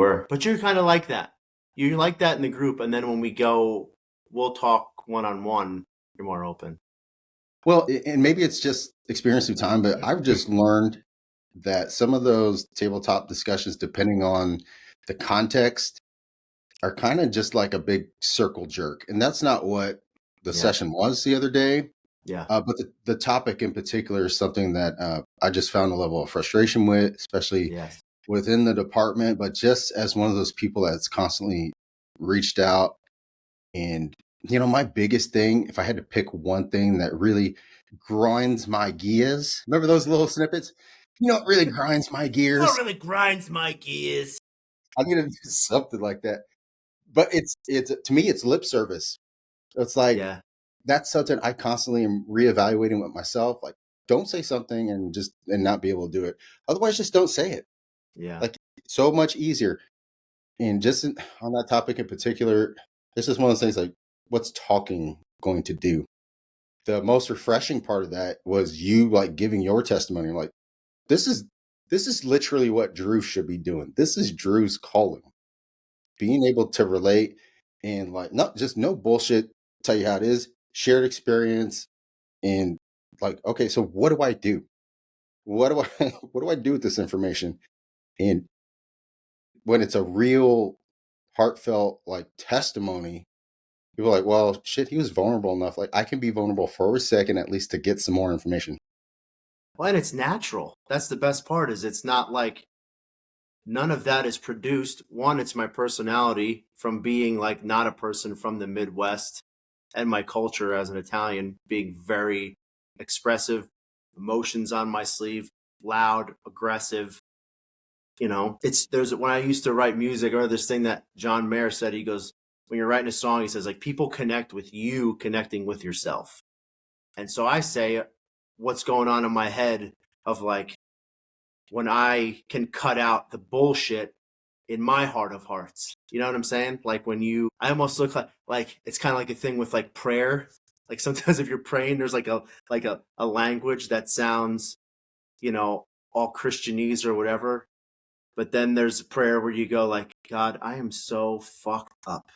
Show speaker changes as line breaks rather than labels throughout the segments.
were. But you're kind of like that. You like that in the group. And then when we go, we'll talk one-on-one. You're more open.
Well, and maybe it's just experience through time, but I've just learned that some of those tabletop discussions, depending on the context, are kind of just like a big circle jerk. And that's not what the session was the other day.
Yeah.
But the topic in particular is something that I just found a level of frustration with, especially within the department, but just as one of those people that's constantly reached out. And, my biggest thing, if I had to pick one thing that really grinds my gears, remember those little snippets? It really grinds my gears.
It really grinds my gears.
I'm going to do something like that. But it's to me, it's lip service. It's like, that's something I constantly am reevaluating with myself. Like, don't say something and not be able to do it. Otherwise, just don't say it.
Yeah.
Like, it's so much easier. And just on that topic in particular, this is one of those things like, what's talking going to do? The most refreshing part of that was you like giving your testimony. Like, this is literally what Drew should be doing. This is Drew's calling. Being able to relate and like, not just no bullshit, tell you how it is, shared experience. And like, okay, so what do I do? What do I do with this information? And when it's a real heartfelt like testimony, people are like, well, shit, he was vulnerable enough. Like, I can be vulnerable for a second at least to get some more information.
Well, and it's natural. That's the best part, is it's not like none of that is produced. One, it's my personality from being like not a person from the Midwest, and my culture as an Italian being very expressive, emotions on my sleeve, loud, aggressive. There's when I used to write music, or this thing that John Mayer said, he goes, when you're writing a song, he says, like, people connect with you connecting with yourself. And so I say what's going on in my head of like, when I can cut out the bullshit in my heart of hearts. You know what I'm saying? Like I almost look like it's kind of like a thing with like prayer. Like sometimes if you're praying, there's like a language that sounds, all Christianese or whatever. But then there's a prayer where you go like, God, I am so fucked up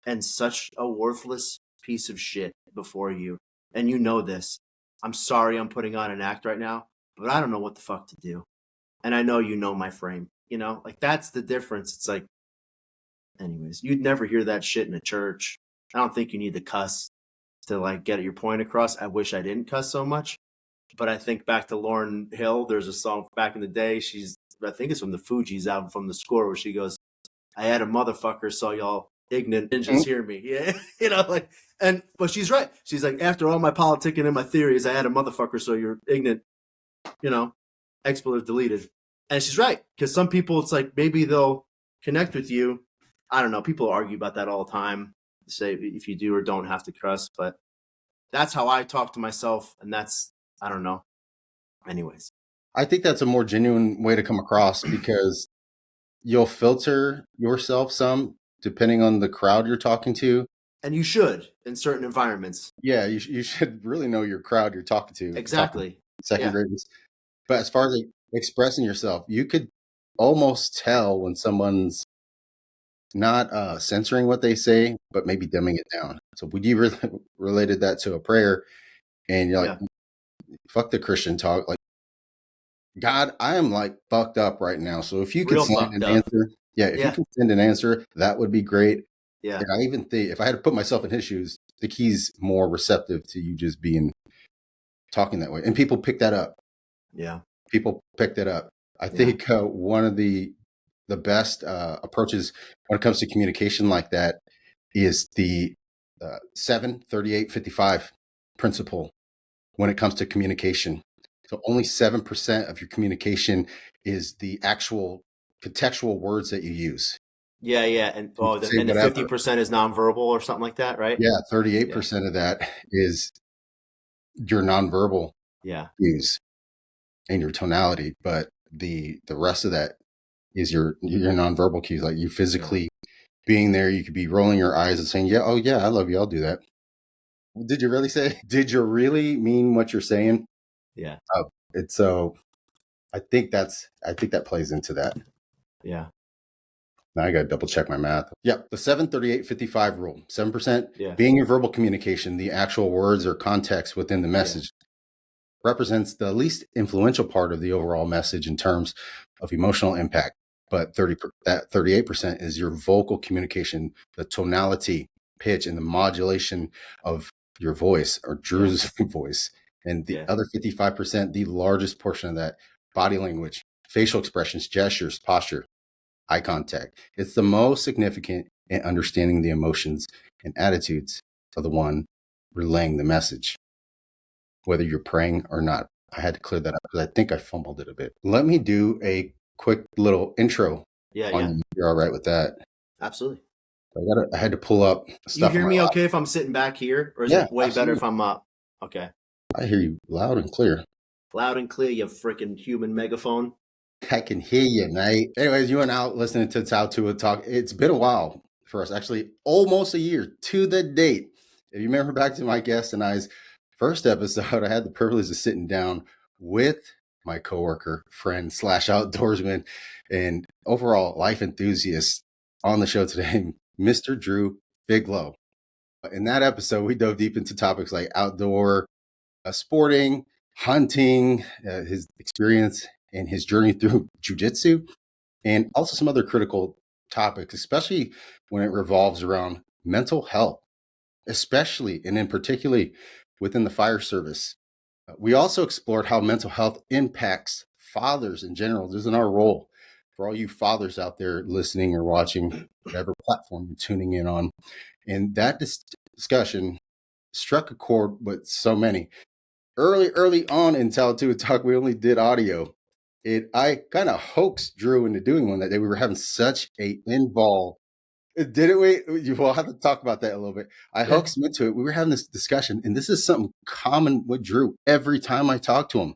and such a worthless piece of shit before you. And you know this. I'm sorry I'm putting on an act right now, but I don't know what the fuck to do. And I know you know my frame, like that's the difference. It's like, anyways, you'd never hear that shit in a church. I don't think you need to cuss to like get your point across. I wish I didn't cuss so much. But I think back to Lauryn Hill. There's a song back in the day. I think it's from the Fugees album, from The Score, where she goes, I had a motherfucker, so y'all ignorant ninjas hear me. Yeah. But she's right. She's like, after all my politicking and my theories, I had a motherfucker, so you're ignorant, expletive deleted. And she's right. Because some people, it's like, maybe they'll connect with you. I don't know. People argue about that all the time. Say if you do or don't have to cuss. But that's how I talk to myself. And that's, I don't know. Anyways.
I think that's a more genuine way to come across, because you'll filter yourself some depending on the crowd you're talking to.
And you should in certain environments.
Yeah, you should really know your crowd you're talking to.
Exactly.
Second graders. But as far as like expressing yourself, you could almost tell when someone's not censoring what they say, but maybe dumbing it down. So would you really related that to a prayer, and you're like, fuck the Christian talk. Like, God, I am like fucked up right now. So if you could send an answer, if you can send an answer, that would be great.
Yeah.
And I even think if I had to put myself in his shoes, the he's more receptive to you just talking that way. And people pick that up.
Yeah.
People pick that up. I think one of the best approaches when it comes to communication like that is the 7-38-55 principle when it comes to communication. So only 7% of your communication is the actual contextual words that you use.
Yeah. And the 50% is nonverbal or something like that, right?
Yeah, 38% of that is your nonverbal cues and your tonality, but the rest of that is your nonverbal cues, like you physically being there. You could be rolling your eyes and saying, "Yeah, oh yeah, I love you. I'll do that." Did you really say? Did you really mean what you're saying?
Yeah.
It's so. I think that plays into that.
Yeah.
Now I got to double check my math. Yep. The 738-55 rule, 7%
Yeah.
being your verbal communication, the actual words or context within the message represents the least influential part of the overall message in terms of emotional impact. But 38% is your vocal communication, the tonality, pitch, and the modulation of your voice or Drew's voice. And the other 55%, the largest portion of that, body language, facial expressions, gestures, posture, eye contact. It's the most significant in understanding the emotions and attitudes of the one relaying the message, whether you're praying or not. I had to clear that up because I think I fumbled it a bit. Let me do a quick little intro on you. You're all right with that?
Absolutely.
I had to pull up stuff.
You hear me okay if I'm sitting back here, or is it way better if I'm up? Okay.
I hear you loud and clear.
Loud and clear, you freaking human megaphone.
I can hear you, mate. Anyways, you and out listening to Tautua talk. It's been a while for us, actually almost a year to the date. If you remember back to my guest and I's first episode, I had the privilege of sitting down with my coworker, friend / outdoorsman, and overall life enthusiast on the show today, Mr. Drew Figlo. In that episode, we dove deep into topics like outdoor sporting, hunting, his experience and his journey through jujitsu, and also some other critical topics, especially when it revolves around mental health, especially and in particularly within the fire service. We also explored how mental health impacts fathers in general. This is our role for all you fathers out there listening or watching, whatever platform you're tuning in on. And that discussion struck a chord with so many. Early on in Tautua Talk, we only did audio. I kind of hoaxed Drew into doing one that day. We were having such a involved. Didn't we? We'll have to talk about that a little bit. I hoaxed him into it. We were having this discussion, and this is something common with Drew. Every time I talk to him,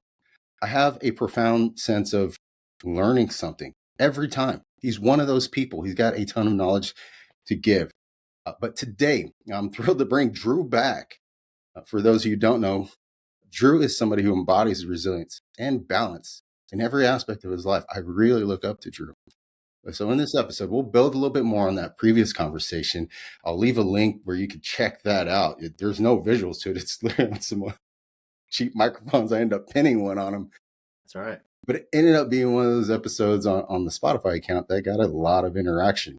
I have a profound sense of learning something. Every time. He's one of those people. He's got a ton of knowledge to give. But today, I'm thrilled to bring Drew back. For those of you who don't know, Drew is somebody who embodies resilience and balance in every aspect of his life. I really look up to Drew. So in this episode, we'll build a little bit more on that previous conversation. I'll leave a link where you can check that out. There's no visuals to it. It's literally on some cheap microphones. I end up pinning one on them.
That's all right.
But it ended up being one of those episodes on the Spotify account that got a lot of interaction.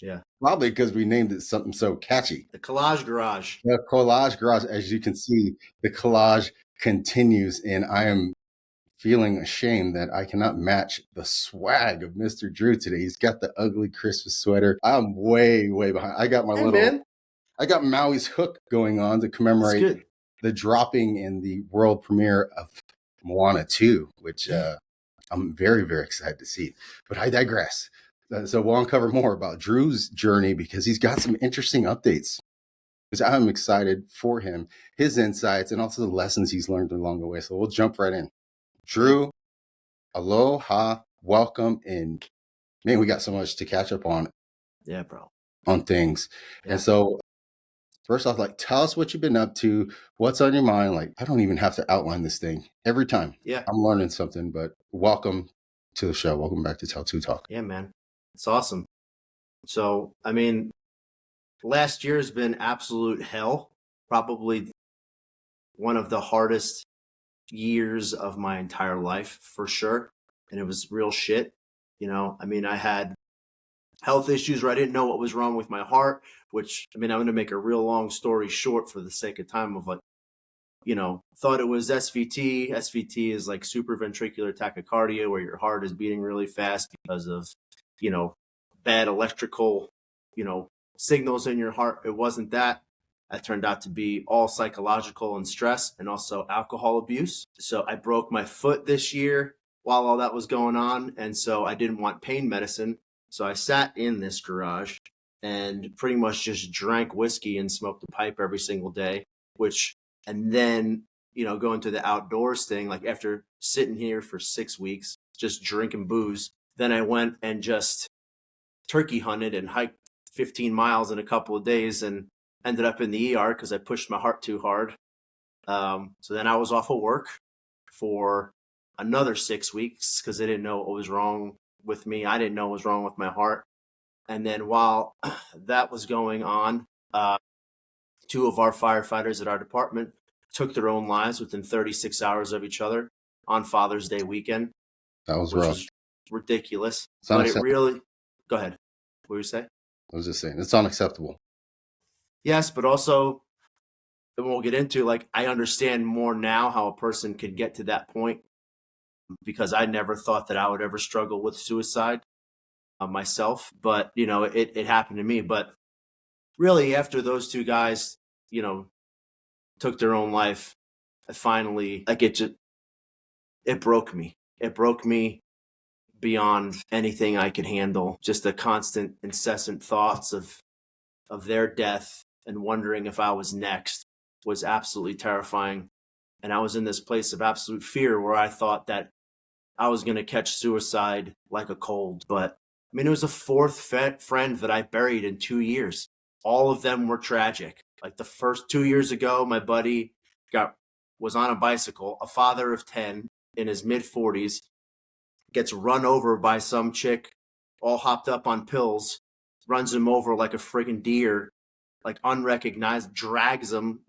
Yeah.
Probably because we named it something so catchy.
The Collage Garage.
The Collage Garage. As you can see, the collage continues, and I am feeling ashamed that I cannot match the swag of Mr. Drew today. He's got the ugly Christmas sweater. I'm way behind. I got I got Maui's hook going on to commemorate the dropping in the world premiere of Moana 2, which I'm very excited to see. But I digress. So we'll uncover more about Drew's journey because he's got some interesting updates. Because I'm excited for him, his insights, and also the lessons he's learned along the way. So we'll jump right in. Drew, aloha, welcome. And man, we got so much to catch up on.
Yeah, bro.
On things. Yeah. And so first off, like, tell us what you've been up to. What's on your mind? Like, I don't even have to outline this thing every time.
Yeah.
I'm learning something, but welcome to the show. Welcome back to Tautua Talk.
Yeah, man. It's awesome. So, I mean, last year has been absolute hell. Probably one of the hardest years of my entire life, for sure. And it was real shit. You know, I mean, I had health issues where I didn't know what was wrong with my heart, which, I mean, I'm going to make a real long story short for the sake of time of like, you know, thought it was SVT. SVT is like supraventricular tachycardia, where your heart is beating really fast because of, you know, bad electrical, you know, signals in your heart. It wasn't that. That turned out to be all psychological and stress and also alcohol abuse. So I broke my foot this year while all that was going on. And so I didn't want pain medicine. So I sat in this garage and pretty much just drank whiskey and smoked a pipe every single day, and then, you know, going to the outdoors thing, like after sitting here for 6 weeks, just drinking booze, then I went and just turkey hunted and hiked 15 miles in a couple of days and ended up in the ER because I pushed my heart too hard. So then I was off of work for another 6 weeks because they didn't know what was wrong with me. I didn't know what was wrong with my heart. And then while that was going on, two of our firefighters at our department took their own lives within 36 hours of each other on Father's Day weekend,
That was
which
rough.
was ridiculous.
It's
But it
unacceptable.
really, go ahead. What were you say?
I was just saying, it's unacceptable.
Yes, but also, and we'll get into, like, I understand more now how a person could get to that point, because I never thought that I would ever struggle with suicide myself. But, it happened to me. But really, after those two guys, took their own life, I finally, like, it broke me. It broke me beyond anything I could handle. Just the constant, incessant thoughts of their death and wondering if I was next was absolutely terrifying. And I was in this place of absolute fear where I thought that I was going to catch suicide like a cold. But I mean, it was the fourth friend that I buried in 2 years. All of them were tragic. Like, the first 2 years ago, my buddy was on a bicycle, a father of 10 in his mid 40s, gets run over by some chick all hopped up on pills, runs him over like a friggin' deer, like unrecognized, drags him,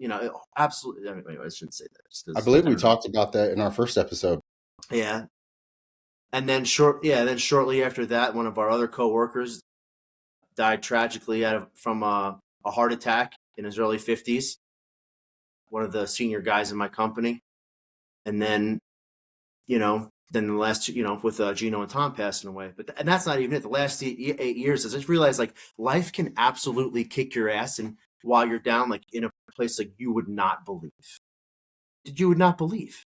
absolutely. Anyway, I shouldn't say that. Just
I
'cause,
believe
I
we
don't know.
talked about that in our first episode.
Yeah. And then shortly after that, one of our other coworkers died tragically from a heart attack in his early 50s. One of the senior guys in my company. And then, then the last two, with Gino and Tom passing away. And that's not even it. The last 8 years, I just realized, like, life can absolutely kick your ass, and while you're down, like, in a place like you would not believe. You would not believe.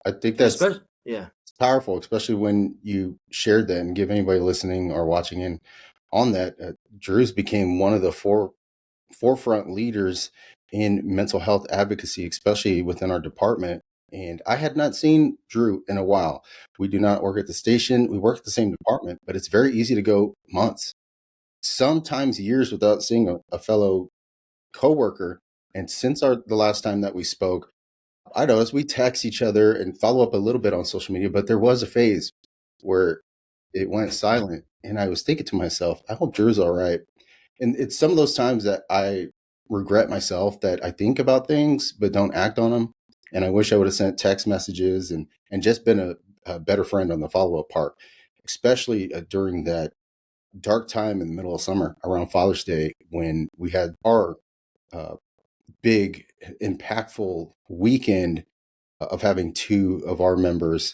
I think
And
that's
especially, yeah,
powerful, especially when you shared that and give anybody listening or watching in on that. Drew's became one of the forefront leaders in mental health advocacy, especially within our department. And I had not seen Drew in a while. We do not work at the station. We work at the same department, but it's very easy to go months, sometimes years without seeing a fellow coworker. And since the last time that we spoke, I noticed we text each other and follow up a little bit on social media, but there was a phase where it went silent. And I was thinking to myself, I hope Drew's all right. And it's some of those times that I regret myself that I think about things but don't act on them. And I wish I would have sent text messages and just been a better friend on the follow up part, especially during that dark time in the middle of summer around Father's Day when we had our uh, big, impactful weekend of having two of our members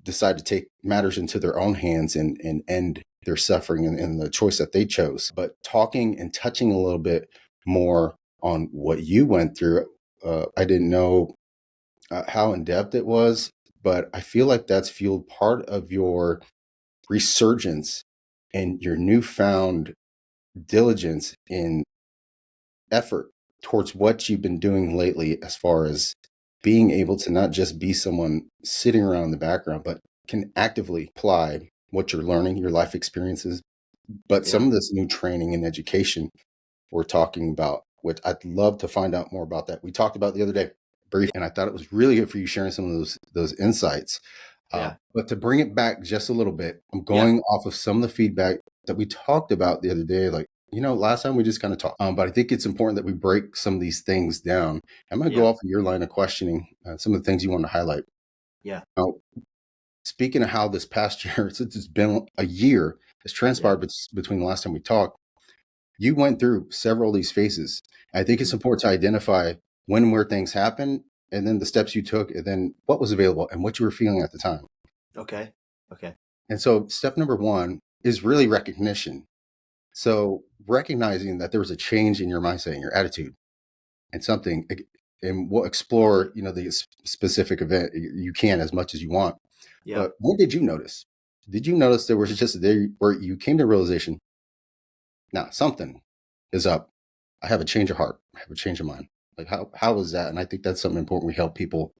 decide to take matters into their own hands and end their suffering and the choice that they chose. But talking and touching a little bit more on what you went through, I didn't know how in depth it was, but I feel like that's fueled part of your resurgence and your newfound diligence in effort towards what you've been doing lately, as far as being able to not just be someone sitting around in the background, but can actively apply what you're learning, your life experiences, but
yeah,
some of this new training and education we're talking about, which I'd love to find out more about that. We talked about the other day, brief, and I thought it was really good for you sharing some of those insights.
yeah,
But to bring it back just a little bit, I'm
yeah.
going off of some of the feedback that we talked about the other day. Like, last time we just kind of talked, but I think it's important that we break some of these things down. I'm going to go
Yeah,
off of your line of questioning, some of the things you want to highlight.
yeah,
Now, speaking of how this past year, since it's been a year, has
yeah.
transpired between the last time we talked, you went through several of these phases. I think it's
Mhm.
important to identify when and where things happen, and then the steps you took, and then what was available and what you were feeling at the time.
Okay, okay.
And so, step number one is really recognition. So, recognizing that there was a change in your mindset and your attitude, and something, and we'll explore, the specific event you can as much as you want.
Yeah,
But when did you notice? Did you notice there was just a day where you came to realization, now something is up. I have a change of heart. I have a change of mind. Like how was that? And I think that's something important. We help people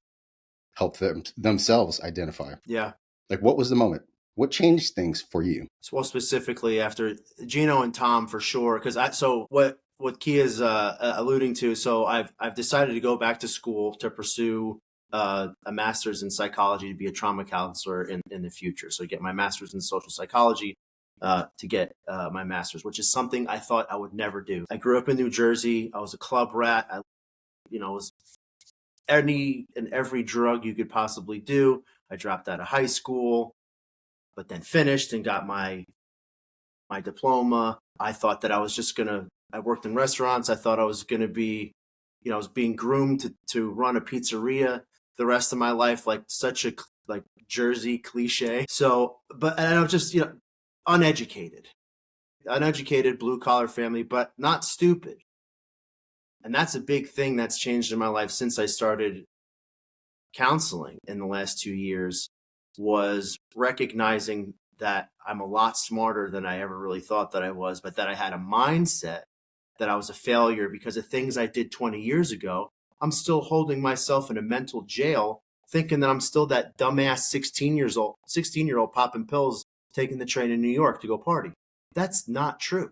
help themselves identify.
yeah.
Like, what was the moment? What changed things for you?
So, well, specifically after Gino and Tom, for sure, because so what Kia's alluding to. So I've decided to go back to school to pursue a master's in psychology to be a trauma counselor in the future. So get my master's in social psychology. to get my master's, which is something I thought I would never do. I grew up in New Jersey. I was a club rat. I was any and every drug you could possibly do. I dropped out of high school, but then finished and got my diploma. I thought that I was just I worked in restaurants. I thought I was gonna be, I was being groomed to run a pizzeria the rest of my life, like such a like Jersey cliche. So, and I was just, uneducated blue collar family, but not stupid. And that's a big thing that's changed in my life since I started counseling in the last 2 years, was recognizing that I'm a lot smarter than I ever really thought that I was, but that I had a mindset that I was a failure because of things I did 20 years ago. I'm still holding myself in a mental jail, thinking that I'm still that dumbass 16-year-old popping pills, taking the train in New York to go party. That's not true.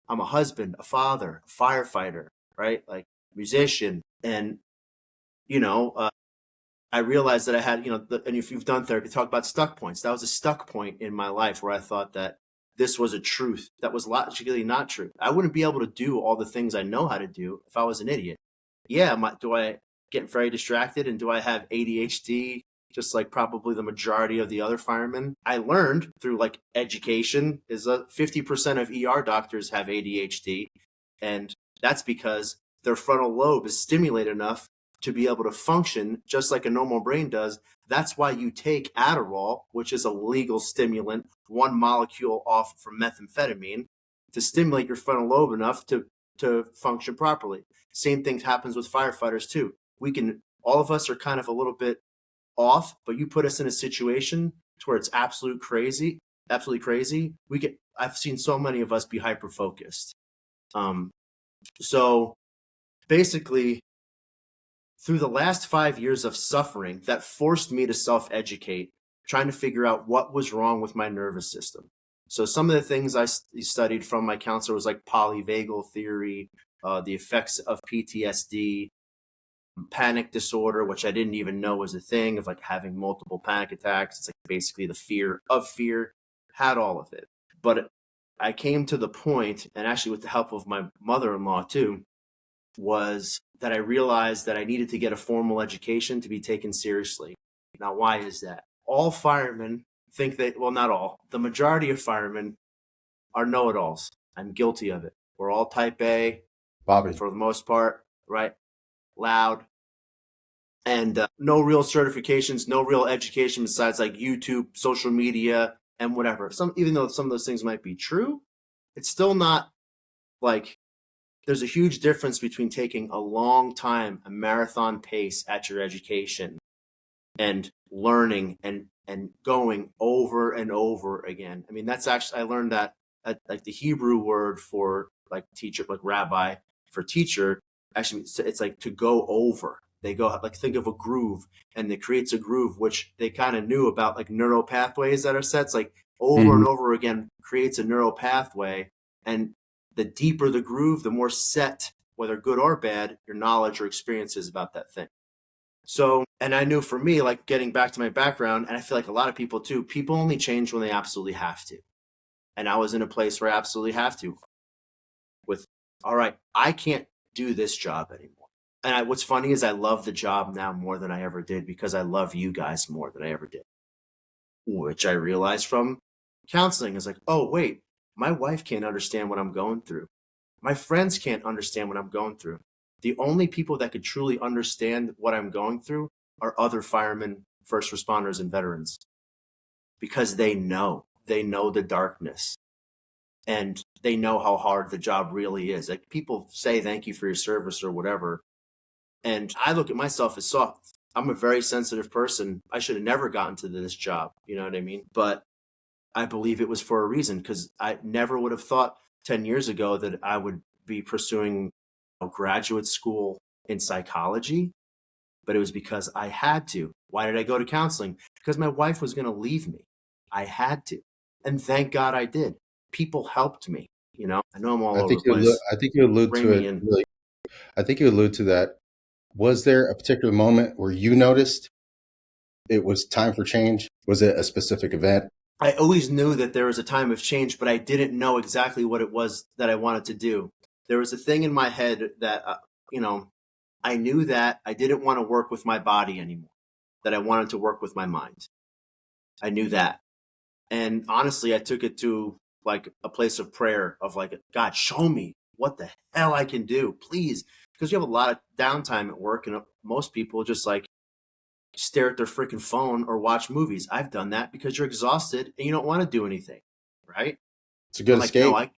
I'm a husband, a father, a firefighter, right? Like musician. And, I realized that I had, and if you've done therapy, talk about stuck points. That was a stuck point in my life where I thought that this was a truth that was logically not true. I wouldn't be able to do all the things I know how to do if I was an idiot. Yeah, do I get very distracted, and do I have ADHD just like probably the majority of the other firemen? I learned through like education is 50% of ER doctors have ADHD, and that's because their frontal lobe is stimulated enough to be able to function just like a normal brain does. That's why you take Adderall, which is a legal stimulant, one molecule off from methamphetamine, to stimulate your frontal lobe enough to function properly. Same thing happens with firefighters too. All of us are kind of a little bit off, but you put us in a situation to where it's absolutely crazy. I've seen so many of us be hyper focused. So basically, through the last 5 years of suffering that forced me to self-educate, trying to figure out what was wrong with my nervous system. So some of the things I studied from my counselor was like polyvagal theory, the effects of PTSD, panic disorder, which I didn't even know was a thing, of like having multiple panic attacks. It's like basically the fear of fear, had all of it. But I came to the point, and actually with the help of my mother-in-law too, was that I realized that I needed to get a formal education to be taken seriously. Now, why is that? All firemen think not all, the majority of firemen are know-it-alls. I'm guilty of it. We're all type A,
Bobby.
for the most part, right? Loud. And no real certifications, no real education besides like YouTube, social media, and whatever. Even though some of those things might be true, it's still not like, there's a huge difference between taking a long time, a marathon pace at your education, and learning and going over and over again. I mean, that's actually, I learned that like the Hebrew word for like teacher, like rabbi for teacher, actually it's like to go over. They go like, think of a groove, and it creates a groove, which they kind of knew about, like neural pathways that are set. It's like over and over again creates a neural pathway. And the deeper the groove, the more set, whether good or bad, your knowledge or experience is about that thing. So, and I knew for me, like getting back to my background, and I feel like a lot of people too, people only change when they absolutely have to. And I was in a place where I absolutely have to. All right, I can't do this job anymore. And what's funny is I love the job now more than I ever did, because I love you guys more than I ever did. Which I realized from counseling is like, oh, wait, my wife can't understand what I'm going through. My friends can't understand what I'm going through. The only people that could truly understand what I'm going through are other firemen, first responders, and veterans, because they know the darkness, and they know how hard the job really is. Like, people say thank you for your service or whatever, and I look at myself as soft. I'm a very sensitive person. I should have never gotten to this job. You know what I mean? But I believe it was for a reason, because I never would have thought 10 years ago that I would be pursuing a graduate school in psychology, but it was because I had to. Why did I go to counseling? Because my wife was going to leave me. I had to. And thank God I did. People helped me. I know I'm all over the place.
I think you allude
Bring
to
me
it.
in.
Really, I think you allude to that. Was there a particular moment where you noticed it was time for change? Was it a specific event?
I always knew that there was a time of change, but I didn't know exactly what it was that I wanted to do. There was a thing in my head that, you know, I knew that I didn't want to work with my body anymore, that I wanted to work with my mind. I knew that. And honestly, I took it to like a place of prayer of like, God, show me what the hell I can do, please. Because you have a lot of downtime at work, and most people just like stare at their freaking phone or watch movies. I've done that because you're exhausted and you don't want to do anything, right?
It's a
I'm
good
like, no,
escape.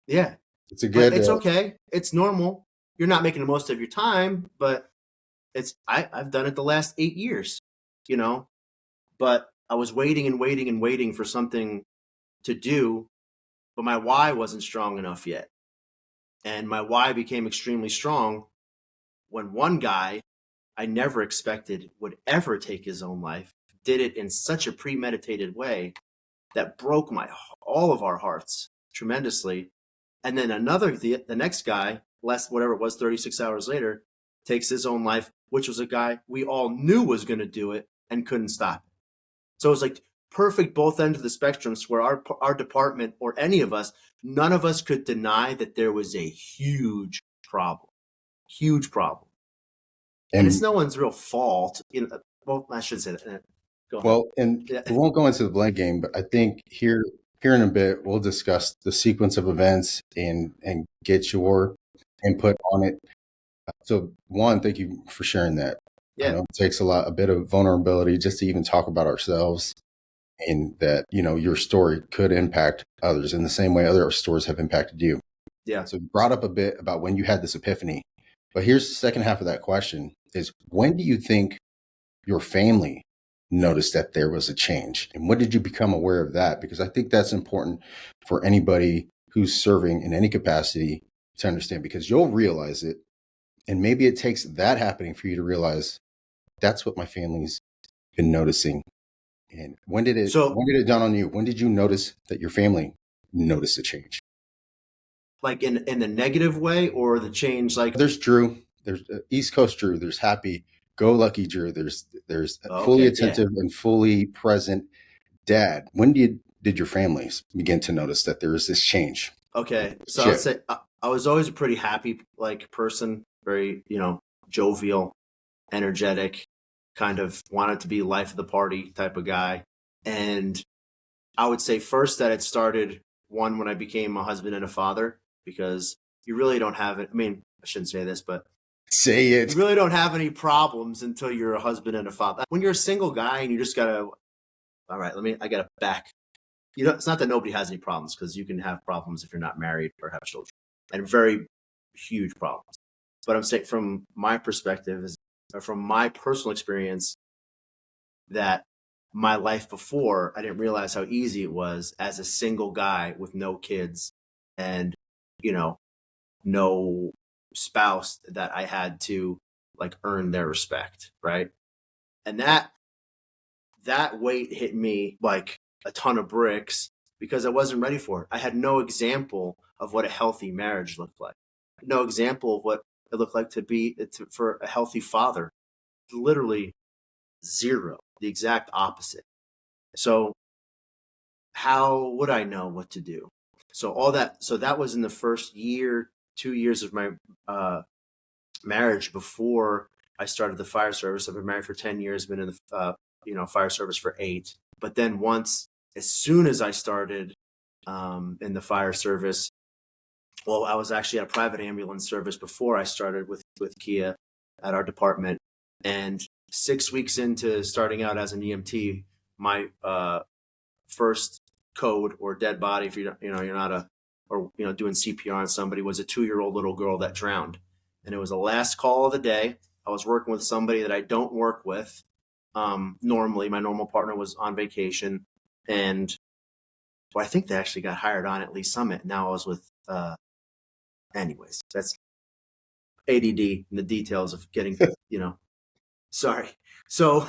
yeah,
It's a
but
good
it's okay. It's normal. You're not making the most of your time, but I've done it the last 8 years, you know, but I was waiting and waiting and waiting for something to do, but my why wasn't strong enough yet. And my why became extremely strong when one guy I never expected would ever take his own life did it in such a premeditated way that broke my all of our hearts tremendously. And then the next guy, less whatever it was, 36 hours later, takes his own life, which was a guy we all knew was going to do it and couldn't stop it. So it was like perfect both ends of the spectrums where our department or any of us, none of us could deny that there was a huge problem. And it's
and
no one's real fault. Well, I should say that. Go ahead.
well, and
Yeah.
we won't go into the blame game, but I think here in a bit we'll discuss the sequence of events and get your input on it. So one, thank you for sharing that. I
Yeah.
know it takes a bit of vulnerability just to even talk about ourselves, and that, your story could impact others in the same way other stories have impacted you.
Yeah.
So you brought up a bit about when you had this epiphany, but here's the second half of that question is, when do you think your family noticed that there was a change? And when did you become aware of that? Because I think that's important for anybody who's serving in any capacity to understand, because you'll realize it. And maybe it takes that happening for you to realize that's what my family's been noticing. And
So,
when did it dawn on you? When did you notice that your family noticed a change?
like in the negative way or the change, like,
There's Drew, there's East Coast Drew, there's happy go lucky Drew, there's fully
okay, yeah,
attentive and fully present dad. When did your families begin to notice that there is this change,
okay.
this
So I'd
shift?
say I was always a pretty happy like person, very jovial, energetic, kind of wanted to be life of the party type of guy. And I would say first that it started one when I became a husband and a father, because you really don't have it. I mean, I shouldn't say this, but
Say
you
it.
really don't have any problems until you're a husband and a father. When you're a single guy and you just gotta, all right, I gotta back. It's not that nobody has any problems, because you can have problems if you're not married or have children, and very huge problems. But I'm saying from my perspective is, or from my personal experience, that my life before, I didn't realize how easy it was as a single guy with no kids and, you know, no spouse, that I had to like earn their respect, right? And that weight hit me like a ton of bricks because I wasn't ready for it. I had no example of what a healthy marriage looked like. No example of what it looked like for a healthy father. Literally zero, the exact opposite. So how would I know what to do? So that was in the first year, 2 years of my uh, marriage before I started the fire service. I've been married for 10 years, been in the fire service for 8. But then as soon as I started in the fire service, well, I was actually at a private ambulance service before I started with Kia at our department. And 6 weeks into starting out as an EMT, my first code or dead body, if you're not doing CPR on somebody, was a 2-year-old little girl that drowned, and it was the last call of the day. I was working with somebody that I don't work with normally. My normal partner was on vacation, and well, I think they actually got hired on at Lee Summit. Now I was with anyways, that's ADD and the details of getting sorry. So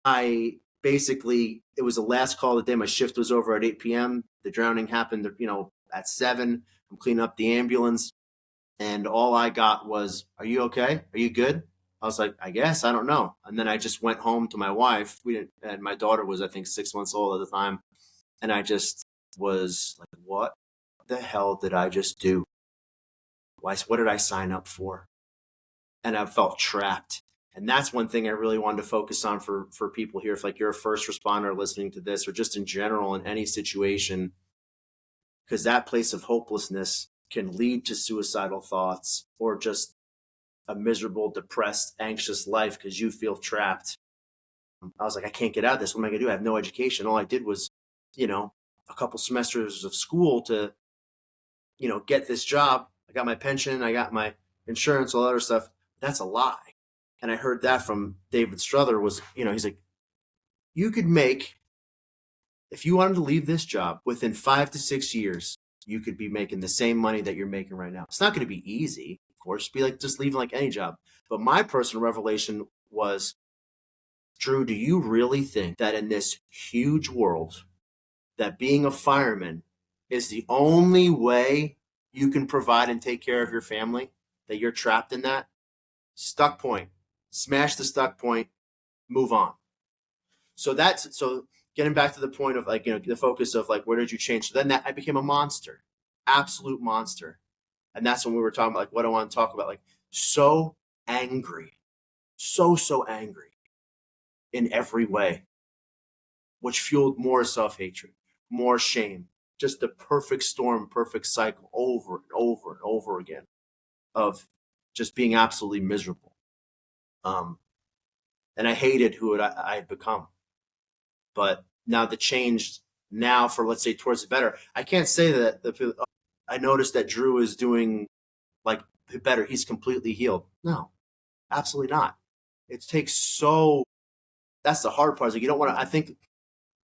I basically, it was the last call of the day. My shift was over at 8 p.m. The drowning happened, at 7. I'm cleaning up the ambulance, and all I got was, "Are you okay? Are you good?" I was like, "I guess. I don't know." And then I just went home to my wife. We didn't, and my daughter was, I think, 6 months old at the time. And I just was like, what the hell did I just do? What did I sign up for? And I felt trapped. And that's one thing I really wanted to focus on for people here. If like you're a first responder listening to this, or just in general in any situation, because that place of hopelessness can lead to suicidal thoughts or just a miserable, depressed, anxious life because you feel trapped. I was like, I can't get out of this. What am I going to do? I have no education. All I did was, a couple semesters of school to, get this job. I got my pension, I got my insurance, all that other stuff. That's a lie. And I heard that from David Struther was, he's like, you could make, if you wanted to leave this job within 5 to 6 years, you could be making the same money that you're making right now. It's not going to be easy, of course, be like just leaving like any job. But my personal revelation was, Drew, do you really think that in this huge world, that being a fireman is the only way you can provide and take care of your family, that you're trapped in that? Stuck point. Smash the stuck point, move on. So getting back to the point of like, the focus of like, where did you change? So then that I became a monster, absolute monster. And that's when we were talking about like what I want to talk about, like so angry, so angry in every way, which fueled more self-hatred, more shame, just the perfect storm, perfect cycle over and over and over again of just being absolutely miserable. And I hated who I had become. But now the change now for, let's say, towards the better, I can't say that I noticed that Drew is doing like better. He's completely healed. No, absolutely not. It takes that's the hard part. Is like you don't want to, I think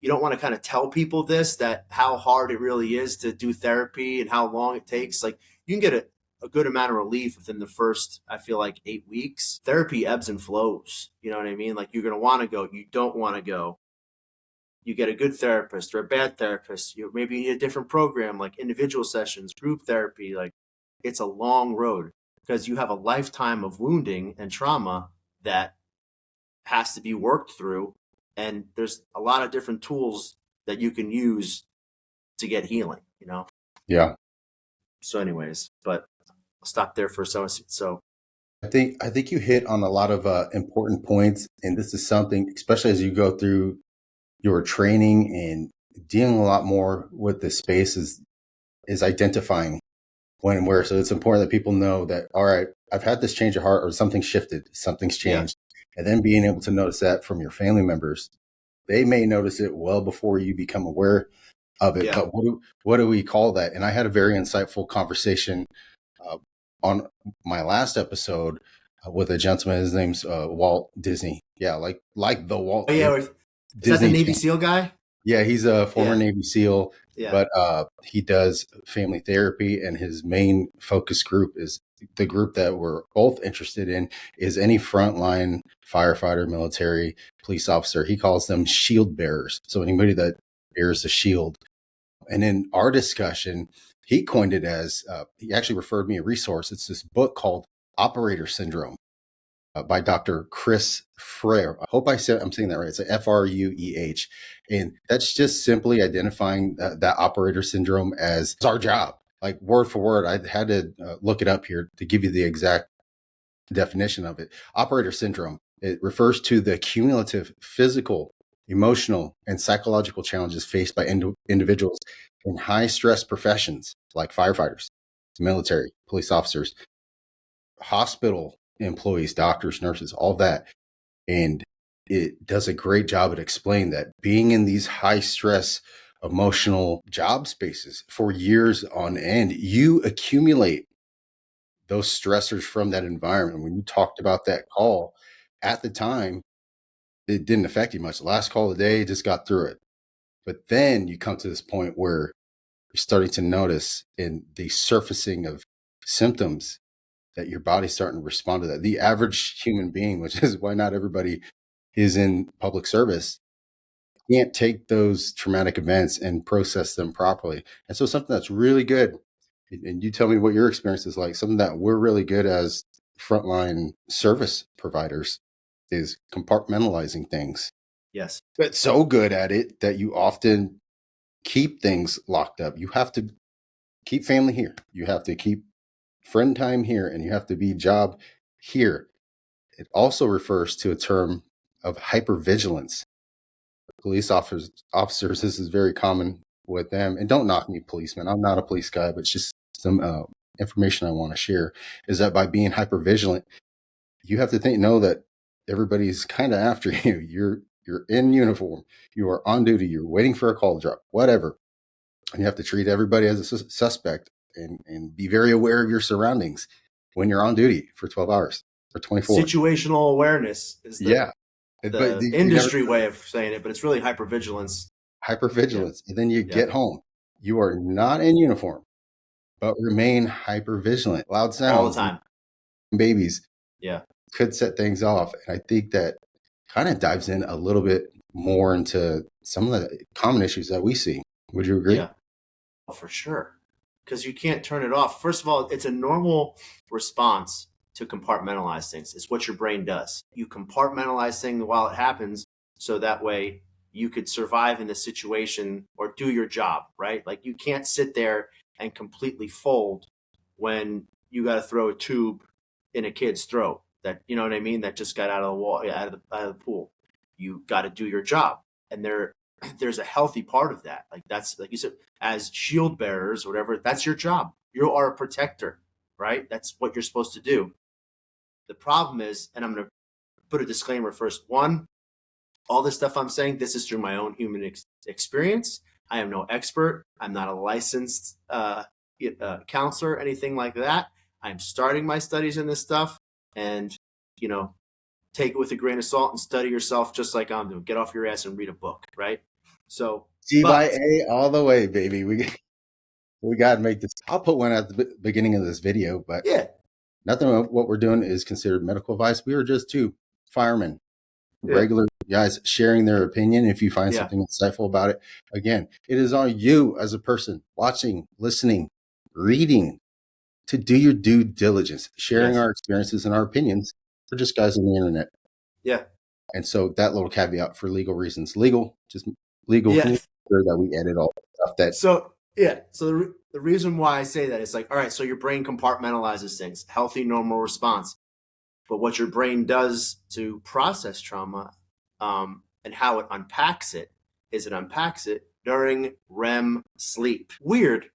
you don't want to kind of tell people this, that how hard it really is to do therapy and how long it takes. Like you can get a good amount of relief within the first, I feel like 8 weeks. Therapy ebbs and flows. You know what I mean? Like you're going to want to go, you don't want to go. You get a good therapist or a bad therapist. Maybe you need a different program, like individual sessions, group therapy. Like it's a long road because you have a lifetime of wounding and trauma that has to be worked through. And there's a lot of different tools that you can use to get healing,
Yeah.
So anyways, but I'll stop there for so.
I think you hit on a lot of important points, and this is something, especially as you go through your training and dealing a lot more with the space, is identifying when and where. So it's important that people know that, all right, I've had this change of heart, or something shifted, something's changed. Yeah. And then being able to notice that from your family members. They may notice it well before you become aware of it. Yeah. But what do we call that? And I had a very insightful conversation on my last episode with a gentleman. His name's Walt Disney. Yeah, like the Walt.
Oh yeah, is that the Navy SEAL guy?
Yeah, he's a former Navy SEAL, but he does family therapy, and his main focus group is the group that we're both interested in, is any frontline firefighter, military, police officer. He calls them shield bearers. So anybody that bears a shield. And in our discussion, he coined it as, he actually referred me a resource. It's this book called Operator Syndrome by Dr. Chris Frere. I hope I'm saying that right. It's a Frueh. And that's just simply identifying that operator syndrome as our job. Like word for word, I had to look it up here to give you the exact definition of it. Operator syndrome, it refers to the cumulative physical, emotional, and psychological challenges faced by individuals in high stress professions like firefighters, military, police officers, hospital employees, doctors, nurses, all that. And it does a great job at explaining that being in these high stress, emotional job spaces for years on end, you accumulate those stressors from that environment. When you talked about that call at the time, it didn't affect you much. The last call of the day, just got through it. But then you come to this point where you're starting to notice in the surfacing of symptoms that your body's starting to respond to that. The average human being, which is why not everybody is in public service, can't take those traumatic events and process them properly. And so something that's really good, and you tell me what your experience is like, something that we're really good as frontline service providers is compartmentalizing things.
Yes.
But so good at it that you often keep things locked up. You have to keep family here. You have to keep friend time here, and you have to be job here. It also refers to a term of hypervigilance. Police officers, this is very common with them. And don't knock me, policemen. I'm not a police guy, but it's just some information I want to share, is that by being hypervigilant, you have to know that everybody's kind of after you. You're in uniform. You are on duty. You're waiting for a call to drop, whatever. And you have to treat everybody as a suspect and be very aware of your surroundings when you're on duty for 12 hours or 24.
Situational awareness is
Yeah.
the industry way of saying it, but it's really hypervigilance.
Hypervigilance. And then you get home. You are not in uniform, but remain hypervigilant. Loud sounds.
All the time.
Babies.
Yeah.
Could set things off. And I think that kind of dives in a little bit more into some of the common issues that we see. Would you agree?
Yeah. Oh, for sure. Because you can't turn it off. First of all, it's a normal response to compartmentalize things. It's what your brain does. You compartmentalize things while it happens, so that way you could survive in the situation or do your job, right? Like you can't sit there and completely fold when you got to throw a tube in a kid's throat that, you know what I mean, that just got out of the wall, out of the pool. You got to do your job. And there's a healthy part of that. Like that's, like you said, as shield bearers or whatever, that's your job. You are a protector, right? That's what you're supposed to do. The problem is, and I'm going to put a disclaimer first. One, all this stuff I'm saying, this is through my own human experience. I am no expert. I'm not a licensed counselor, anything like that. I'm starting my studies in this stuff, and, you know, take it with a grain of salt and study yourself just like I'm doing. Get off your ass and read a book, right? So
G by A all the way, baby. We got to make this. I'll put one at the beginning of this video, but
yeah,
nothing of what we're doing is considered medical advice. We are just two firemen, regular guys sharing their opinion. If you find something insightful about it, again, it is on you as a person watching, listening, reading to do your due diligence, sharing our experiences and our opinions. We're just guys on the internet.
Yeah.
And so that little caveat for legal reasons, just legal.
Yeah.
Can you make sure that we edit all the stuff that.
So the reason why I say that is like, all right, so your brain compartmentalizes things, healthy, normal response. But what your brain does to process trauma and how it unpacks it is it unpacks it during REM sleep. Weird.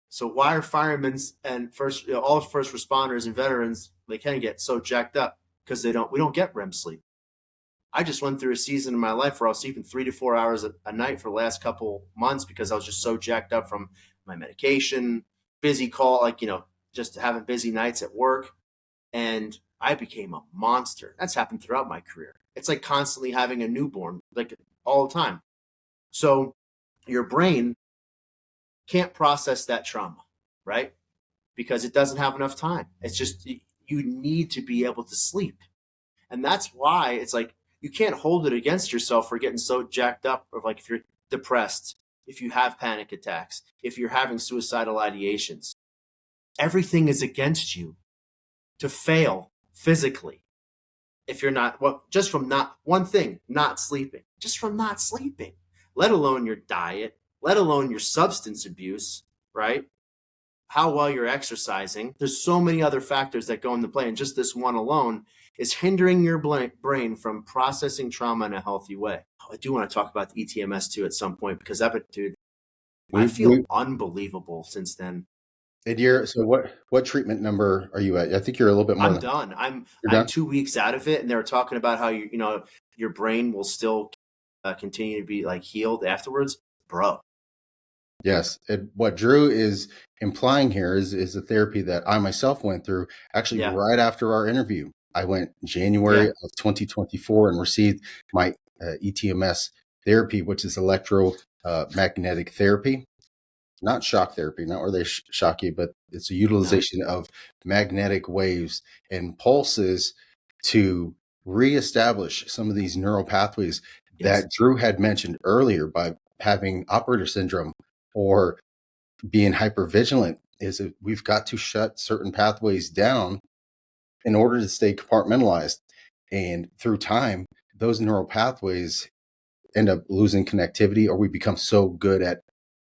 So why are firemen and all first responders and veterans, they can get so jacked up? Because we don't get REM sleep. I just went through a season in my life where I was sleeping 3 to 4 hours a night for the last couple months because I was just so jacked up from my medication, busy call, like, you know, just having busy nights at work. And I became a monster. That's happened throughout my career. It's like constantly having a newborn, like all the time. So your brain can't process that trauma, right? Because it doesn't have enough time. It's just, you need to be able to sleep. And that's why it's like, you can't hold it against yourself for getting so jacked up, or like if you're depressed, if you have panic attacks, if you're having suicidal ideations. Everything is against you to fail physically. If you're not, well, just from not sleeping, just from not sleeping, let alone your diet, let alone your substance abuse, right? How well you're exercising. There's so many other factors that go into play, and just this one alone is hindering your brain from processing trauma in a healthy way. I do want to talk about the ETMS too at some point, because I feel unbelievable since then.
And so what treatment number are you at? I think you're a little bit more.
I'm done. I'm 2 weeks out of it, and they were talking about how your brain will still continue to be like healed afterwards, bro.
Yes. And what Drew is implying here is a therapy that I myself went through actually right after our interview. I went January of 2024 and received my ETMS therapy, which is electromagnetic therapy, not shock therapy, not where they shock you, but it's a utilization of magnetic waves and pulses to reestablish some of these neural pathways that Drew had mentioned earlier by having operator syndrome or being hypervigilant. Is that we've got to shut certain pathways down in order to stay compartmentalized. And through time, those neural pathways end up losing connectivity, or we become so good at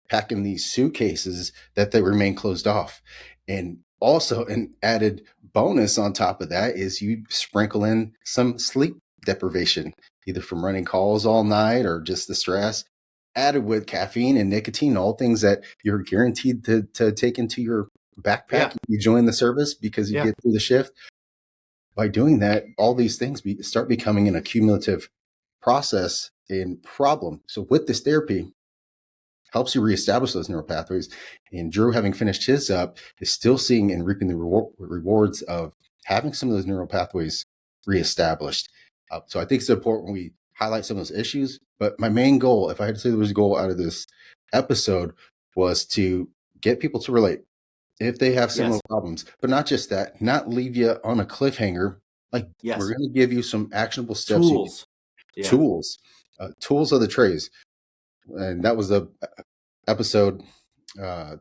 packing these suitcases that they remain closed off. And also an added bonus on top of that is you sprinkle in some sleep deprivation, either from running calls all night or just the stress, added with caffeine and nicotine, all things that you're guaranteed to take into your backpack if you join the service because you get through the shift. By doing that, all these things start becoming an accumulative process and problem. So with this therapy, helps you reestablish those neural pathways. And Drew, having finished his up, is still seeing and reaping the rewards of having some of those neural pathways reestablished. So I think it's important we highlight some of those issues. But my main goal, if I had to say there was a goal out of this episode, was to get people to relate if they have similar problems. But not just that, not leave you on a cliffhanger. Like we're going to give you some actionable steps. Tools of the trays. And that was the episode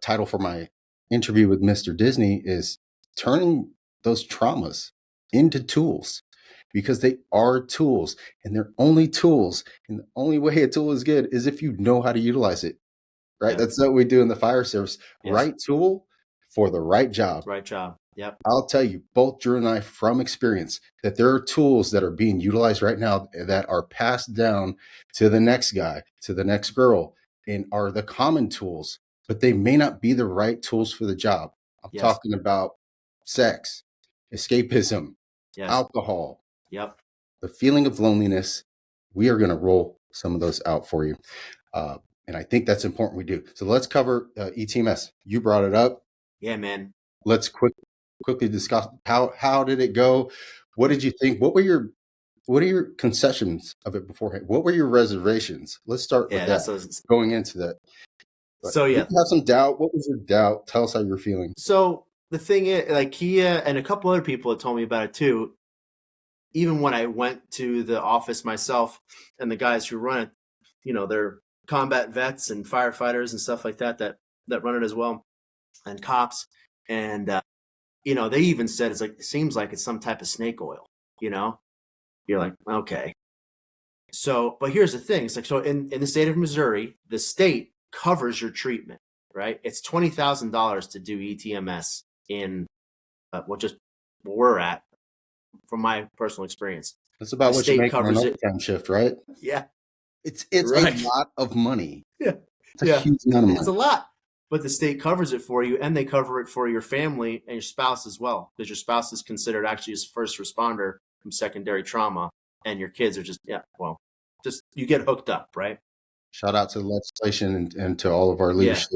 title for my interview with Mr. Disney, is turning those traumas into tools, because they are tools and they're only tools. And the only way a tool is good is if you know how to utilize it, right? Yep. That's what we do in the fire service. Yes. Right tool for the right job.
Right job. Yep.
I'll tell you, both Drew and I, from experience, that there are tools that are being utilized right now that are passed down to the next guy, to the next girl, and are the common tools, but they may not be the right tools for the job. I'm talking about sex, escapism, alcohol, the feeling of loneliness. We are going to roll some of those out for you. And I think that's important we do. So let's cover ETMS. You brought it up.
Yeah, man.
Let's quickly discuss how did it go? What did you think? What are your conceptions of it beforehand? What were your reservations? Let's start with that. Going into that. But
so
you have some doubt. What was your doubt? Tell us how you're feeling.
So the thing is, like Kia and a couple other people had told me about it too. Even when I went to the office myself, and the guys who run it, they're combat vets and firefighters and stuff like that run it as well, and cops. And they even said it seems like it's some type of snake oil. You're like, okay. So, but here's the thing. It's like, so in the state of Missouri, the state covers your treatment, right? It's $20,000 to do ETMS in what we're at, from my personal experience.
That's about what you make on an overtime shift, right?
Yeah.
It's right. A lot of money.
Yeah.
It's a huge amount of money.
It's a lot. But the state covers it for you, and they cover it for your family and your spouse as well, because your spouse is considered actually as first responder from secondary trauma, and your kids are just you get hooked up, right?
Shout out to the legislation and to all of our leadership.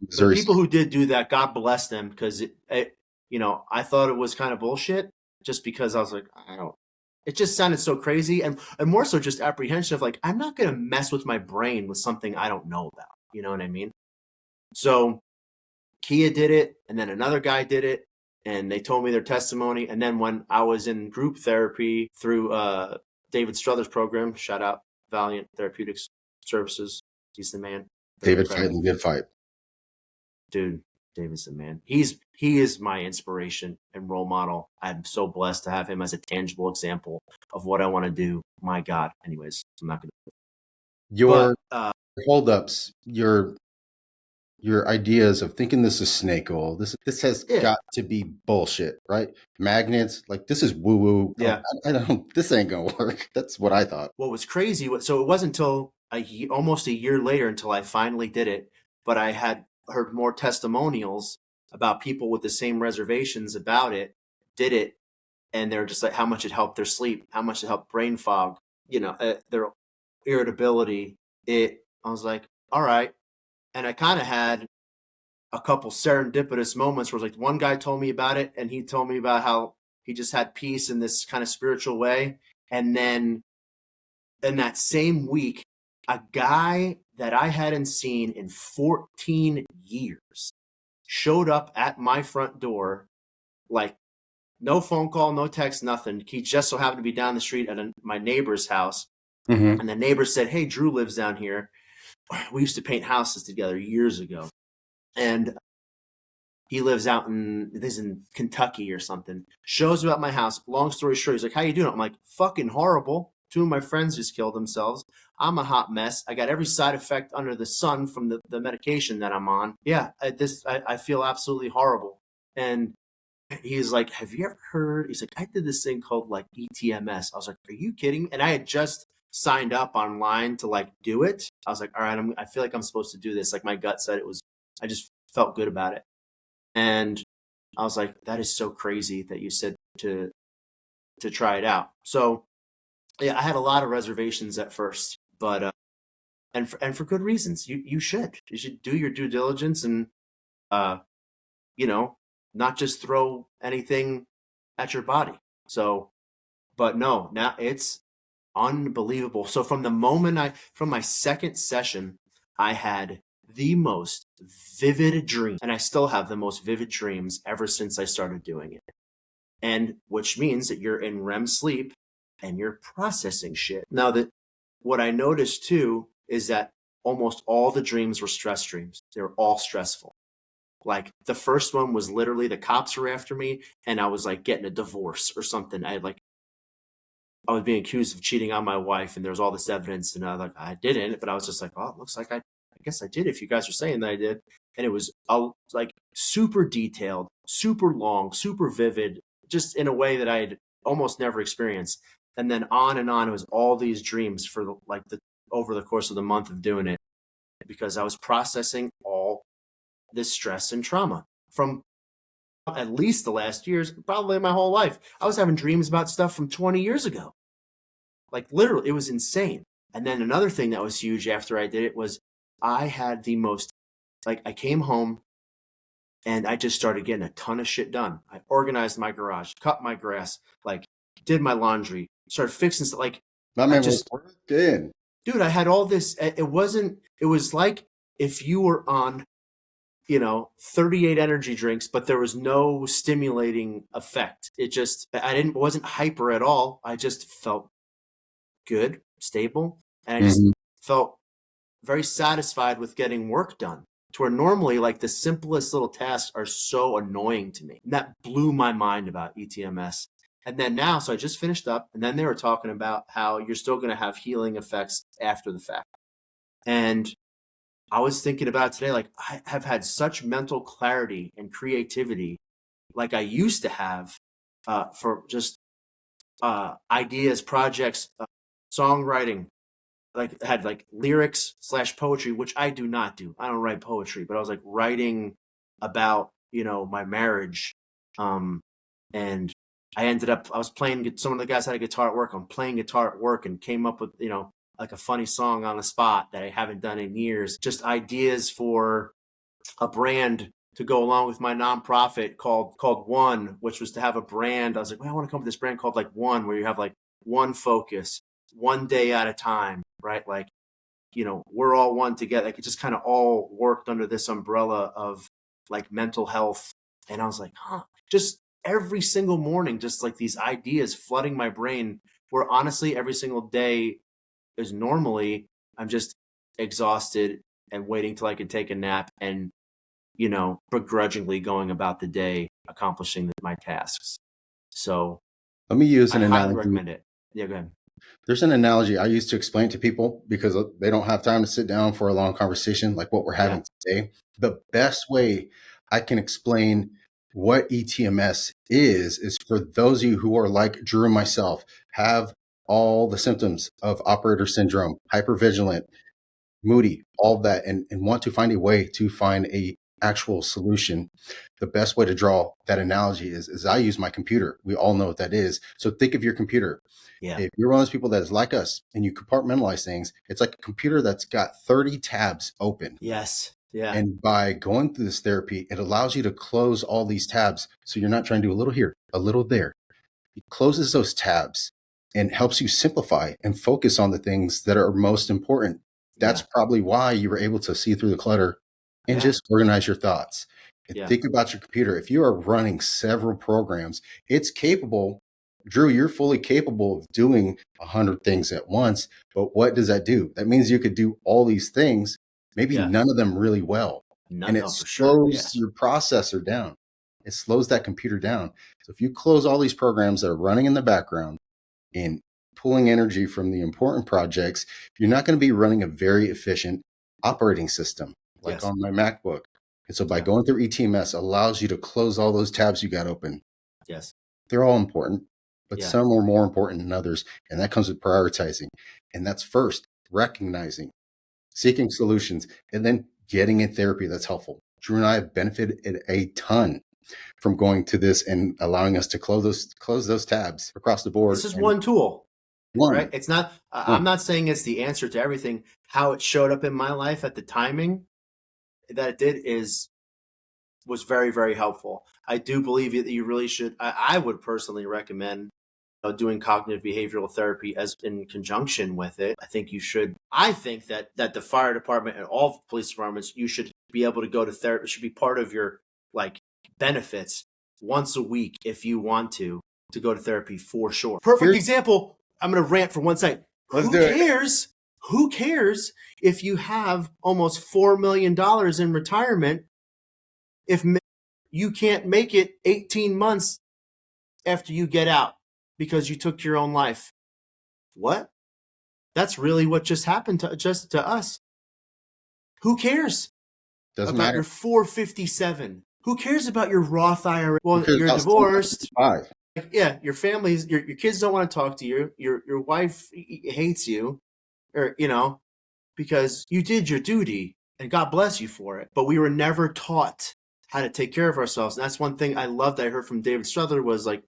The people who did do that, God bless them, because I thought it was kind of bullshit, just because I was like, it just sounded so crazy, and more so just apprehension of like, I'm not going to mess with my brain with something I don't know about. You know what I mean? So Kia did it, and then another guy did it, and they told me their testimony. And then when I was in group therapy through David Struthers' program, shout out Valiant Therapeutics Services, he's the man.
David fighting good fight.
Dude, David's the man. He is my inspiration and role model. I'm so blessed to have him as a tangible example of what I want to do. My God. Anyways, I'm not going to.
Your holdups, your ideas of thinking this is snake oil. This has got to be bullshit, right? Magnets, like this is woo woo.
Yeah,
I don't. This ain't gonna work. That's what I thought.
What was crazy? So it wasn't until almost a year later until I finally did it. But I had heard more testimonials about people with the same reservations about it, did it, and they're just like how much it helped their sleep, how much it helped brain fog, their irritability. I was like, all right. And I kind of had a couple serendipitous moments where like one guy told me about it, and he told me about how he just had peace in this kind of spiritual way. And then in that same week, a guy that I hadn't seen in 14 years showed up at my front door, like no phone call, no text, nothing. He just so happened to be down the street at my neighbor's house. Mm-hmm. And the neighbor said, hey, Drew lives down here. We used to paint houses together years ago. And he lives out in Kentucky or something. Shows up at my house. Long story short, he's like, how you doing? I'm like, fucking horrible. 2 of my friends just killed themselves. I'm a hot mess. I got every side effect under the sun from the medication that I'm on. Yeah, I feel absolutely horrible. And he's like, have you ever heard? He's like, I did this thing called like ETMS. I was like, are you kidding me? And I had just signed up online to like do it. I was like, all right, I feel like I'm supposed to do this. Like my gut said it was, I just felt good about it. And I was like, that is so crazy that you said to try it out. So yeah, I had a lot of reservations at first, but and for good reasons. You should do your due diligence and uh you know, not just throw anything at your body. So, but no, now it's unbelievable. So from my second session, I had the most vivid dream, and I still have the most vivid dreams ever since I started doing it. And which means that you're in REM sleep and you're processing shit. Now that what I noticed too is that almost all the dreams were stress dreams. They were all stressful. Like the first one was literally the cops were after me and I was like getting a divorce or something. I was being accused of cheating on my wife and there was all this evidence and I didn't, but I was just like, oh, it looks like I guess I did if you guys are saying that I did. And it was like super detailed, super long, super vivid, just in a way that I had almost never experienced. And then on and on, it was all these dreams for like the over the course of the month of doing it because I was processing all this stress and trauma from at least the last years, probably my whole life. I was having dreams about stuff from 20 years ago. Like literally, it was insane. And then another thing that was huge after I did it was I had the most, like, I came home and I just started getting a ton of shit done. I organized my garage, cut my grass, like, did my laundry, started fixing stuff. Like,
My
I
man was
just,
working.
dude, I had all this. It was like if you were on 38 energy drinks, but there was no stimulating effect. Wasn't hyper at all. I just felt good, stable, and I just
Mhm.
felt very satisfied with getting work done. To where normally, like the simplest little tasks are so annoying to me. And that blew my mind about ETMS. And then now, so I just finished up, and then they were talking about how you're still going to have healing effects after the fact. And I was thinking about today, like I have had such mental clarity and creativity like I used to have for just ideas, projects, songwriting, like had like lyrics slash poetry, which I do not do. I don't write poetry, but I was like writing about, my marriage. And I was playing, some of the guys had a guitar at work. I'm playing guitar at work and came up with, like a funny song on the spot that I haven't done in years. Just ideas for a brand to go along with my nonprofit called One, which was to have a brand. I was like, well, I want to come up with this brand called like One, where you have like one focus, one day at a time, right? Like, we're all one together. Like it just kind of all worked under this umbrella of like mental health. And I was like, just every single morning, just like these ideas flooding my brain, where honestly, every single day is normally I'm just exhausted and waiting till I can take a nap and begrudgingly going about the day accomplishing my tasks. So
Let me use
I
an
highly
analogy.
recommend it. Yeah, go ahead.
There's an analogy I used to explain to people because they don't have time to sit down for a long conversation like what we're
Yeah.
having today. The best way I can explain what ETMS is for those of you who are like Drew and myself, have all the symptoms of operator syndrome, hypervigilant, moody, all of that, and want to find a way to find a actual solution. The best way to draw that analogy is I use my computer. We all know what that is. So think of your computer.
Yeah.
If you're one of those people that is like us and you compartmentalize things, it's like a computer that's got 30 tabs open.
Yes. Yeah.
And by going through this therapy, it allows you to close all these tabs. So you're not trying to do a little here, a little there. It closes those tabs and helps you simplify and focus on the things that are most important. That's
Yeah.
probably why you were able to see through the clutter and
Yeah.
just organize your thoughts. And
Yeah.
think about your computer. If you are running several programs, it's capable. Drew, you're fully capable of doing 100 things at once. But what does that do? That means you could do all these things, maybe
Yeah.
none of them really well.
No,
And it
no, for sure. Yeah.
slows your processor down. It slows that computer down. So if you close all these programs that are running in the background and pulling energy from the important projects, you're not going to be running a very efficient operating system like
Yes.
on my MacBook. And so by
Yeah.
going through ETMS allows you to close all those tabs you got open.
Yes.
They're all important, but
Yeah.
some are more important than others. And that comes with prioritizing. And that's first recognizing, seeking solutions, and then getting in therapy that's helpful. Drew and I have benefited a ton from going to this and allowing us to close those tabs across the board.
This is
And
one tool, right?
one,
It's not,
one
I'm not saying it's the answer to everything. How it showed up in my life at the timing that it did was very, very helpful. I do believe that you really should, I would personally recommend doing cognitive behavioral therapy as in conjunction with it. I think you should. I think that the fire department and all police departments, you should be able to go to therapy. It should be part of your like benefits once a week if you want to go to therapy for sure. Perfect example. I'm going to rant for 1 second.
Let's do it.
Who cares if you have almost $4 million in retirement if you can't make it 18 months after you get out because you took your own life? What? That's really what just happened to us. Who cares
Doesn't
about
matter.
your 457? Who cares about your Roth IRA? Well,
Because
you're
about
divorced.
5.
Yeah, your family's your kids don't want to talk to you. Your wife hates you, or because you did your duty, and God bless you for it. But we were never taught how to take care of ourselves, and that's one thing I loved. I heard from David Struther was like,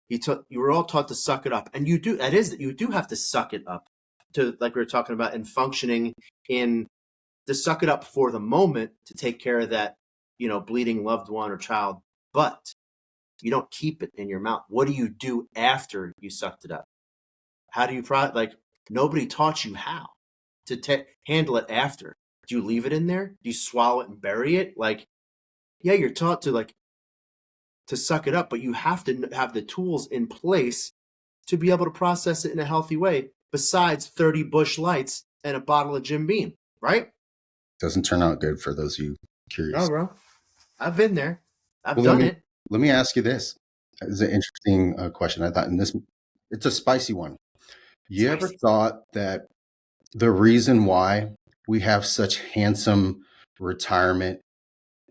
you were all taught to suck it up, and you do. That is that you do have to suck it up to, like we were talking about, in functioning in to suck it up for the moment to take care of that bleeding loved one or child. But you don't keep it in your mouth. What do you do after you sucked it up? How do you nobody taught you how to handle it after. Do you leave it in there? Do you swallow it and bury it? Yeah, you're taught to suck it up, but you have to have the tools in place to be able to process it in a healthy way, besides 30 Bush Lights and a bottle of Jim Beam, right?
Doesn't turn out good for those of you curious.
No, bro. I've been there. I've done it.
Let me ask you this. It's an interesting question. I thought, it's a spicy one. You ever thought that the reason why we have such handsome retirement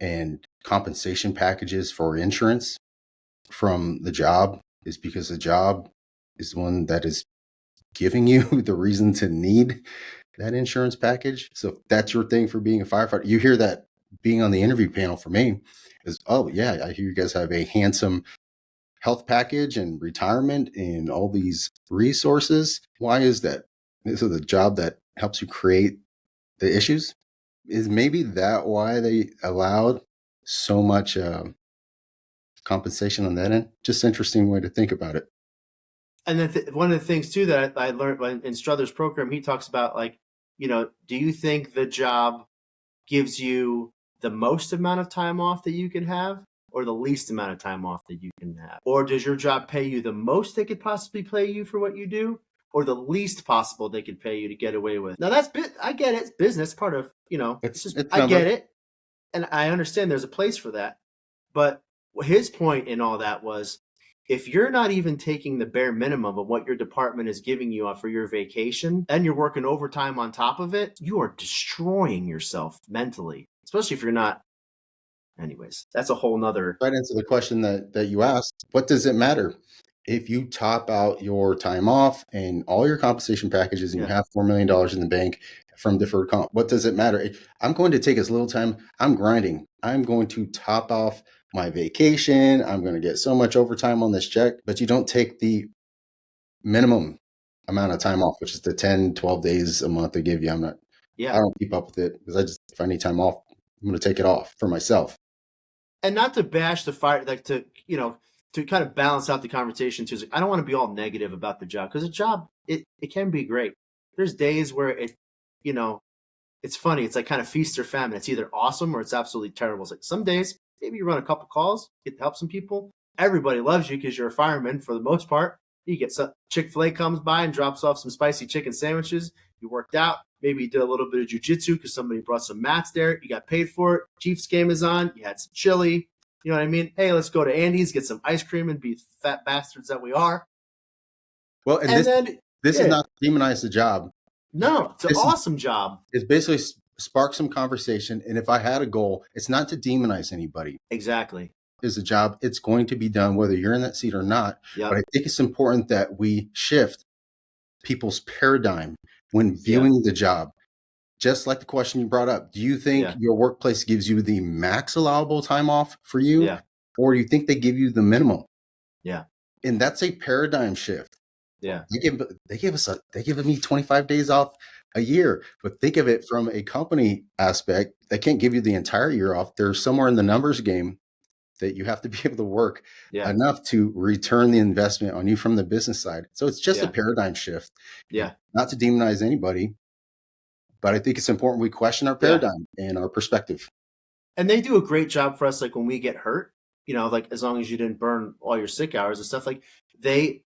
and compensation packages for insurance from the job is because the job is the one that is giving you the reason to need that insurance package? So if that's your thing for being a firefighter, you hear that being on the interview panel for me is, oh yeah, I hear you guys have a handsome health package and retirement and all these resources. Why is that? This is the job that helps you create the issues. Is maybe that why they allowed so much compensation on that end? Just interesting way to think about it.
And then one of the things too that I learned in Struther's program, he talks about do you think the job gives you the most amount of time off that you can have, or the least amount of time off that you can have? Or does your job pay you the most they could possibly pay you for what you do, or the least possible they could pay you to get away with? Now I get it. It's business, part of, I get it. And I understand there's a place for that. But his point in all that was, if you're not even taking the bare minimum of what your department is giving you for your vacation, and you're working overtime on top of it, you are destroying yourself mentally, especially if you're not. Anyways, that's a whole nother.
Right into the question that you asked, what does it matter? If you top out your time off and all your compensation packages and you have $4 million in the bank from deferred comp, what does it matter? I'm going to take as little time. I'm grinding. I'm going to top off my vacation. I'm going to get so much overtime on this check, but you don't take the minimum amount of time off, which is the 10, 12 days a month they give you. I don't keep up with it because if I need time off, I'm going to take it off for myself.
And not to bash the fire, to kind of balance out the conversation too. I don't want to be all negative about the job, because the job, it can be great. There's days where it's funny. It's like kind of feast or famine. It's either awesome or it's absolutely terrible. It's like some days, maybe you run a couple calls, get to help some people. Everybody loves you because you're a fireman for the most part. You get some Chick-fil-A comes by and drops off some spicy chicken sandwiches. You worked out. Maybe you did a little bit of jujitsu because somebody brought some mats there. You got paid for it. Chiefs game is on. You had some chili. You know what I mean? Hey, let's go to Andy's, get some ice cream and be fat bastards that we are.
Well, and
And then,
this is
yeah,
not to demonize the job.
no, it's an
This is
awesome job.
it's basically spark some conversation. And if I had a goal, it's not to demonize anybody.
Exactly.
Is a job. It's going to be done whether you're in that seat or not.
Yep.
But I think it's important that we shift people's paradigm when
Yeah.
viewing the job. Just like the question you brought up, do you think
Yeah.
your workplace gives you the max allowable time off for you?
Yeah.
Or do you think they give you the minimum?
Yeah.
And that's a paradigm shift.
Yeah.
They give me 25 days off a year, but think of it from a company aspect. They can't give you the entire year off. There's somewhere in the numbers game that you have to be able to work
Yeah.
enough to return the investment on you from the business side. So it's just a
Yeah.
paradigm shift.
Yeah.
Not to demonize anybody, but I think it's important we question our
Yeah.
paradigm and our perspective.
And they do a great job for us, like when we get hurt, like as long as you didn't burn all your sick hours and stuff, like they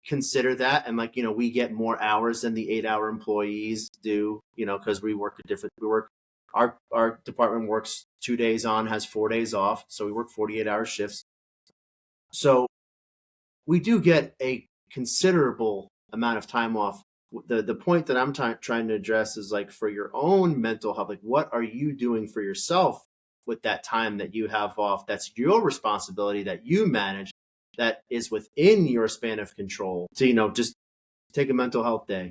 consider that, and like, we get more hours than the 8-hour employees do, because we work our department works 2 days on, has 4 days off, so we work 48-hour shifts. So we do get a considerable amount of time off. The point that I'm trying to address is like for your own mental health, like what are you doing for yourself with that time that you have off? That's your responsibility, that you manage, that is within your span of control to, just take a mental health day,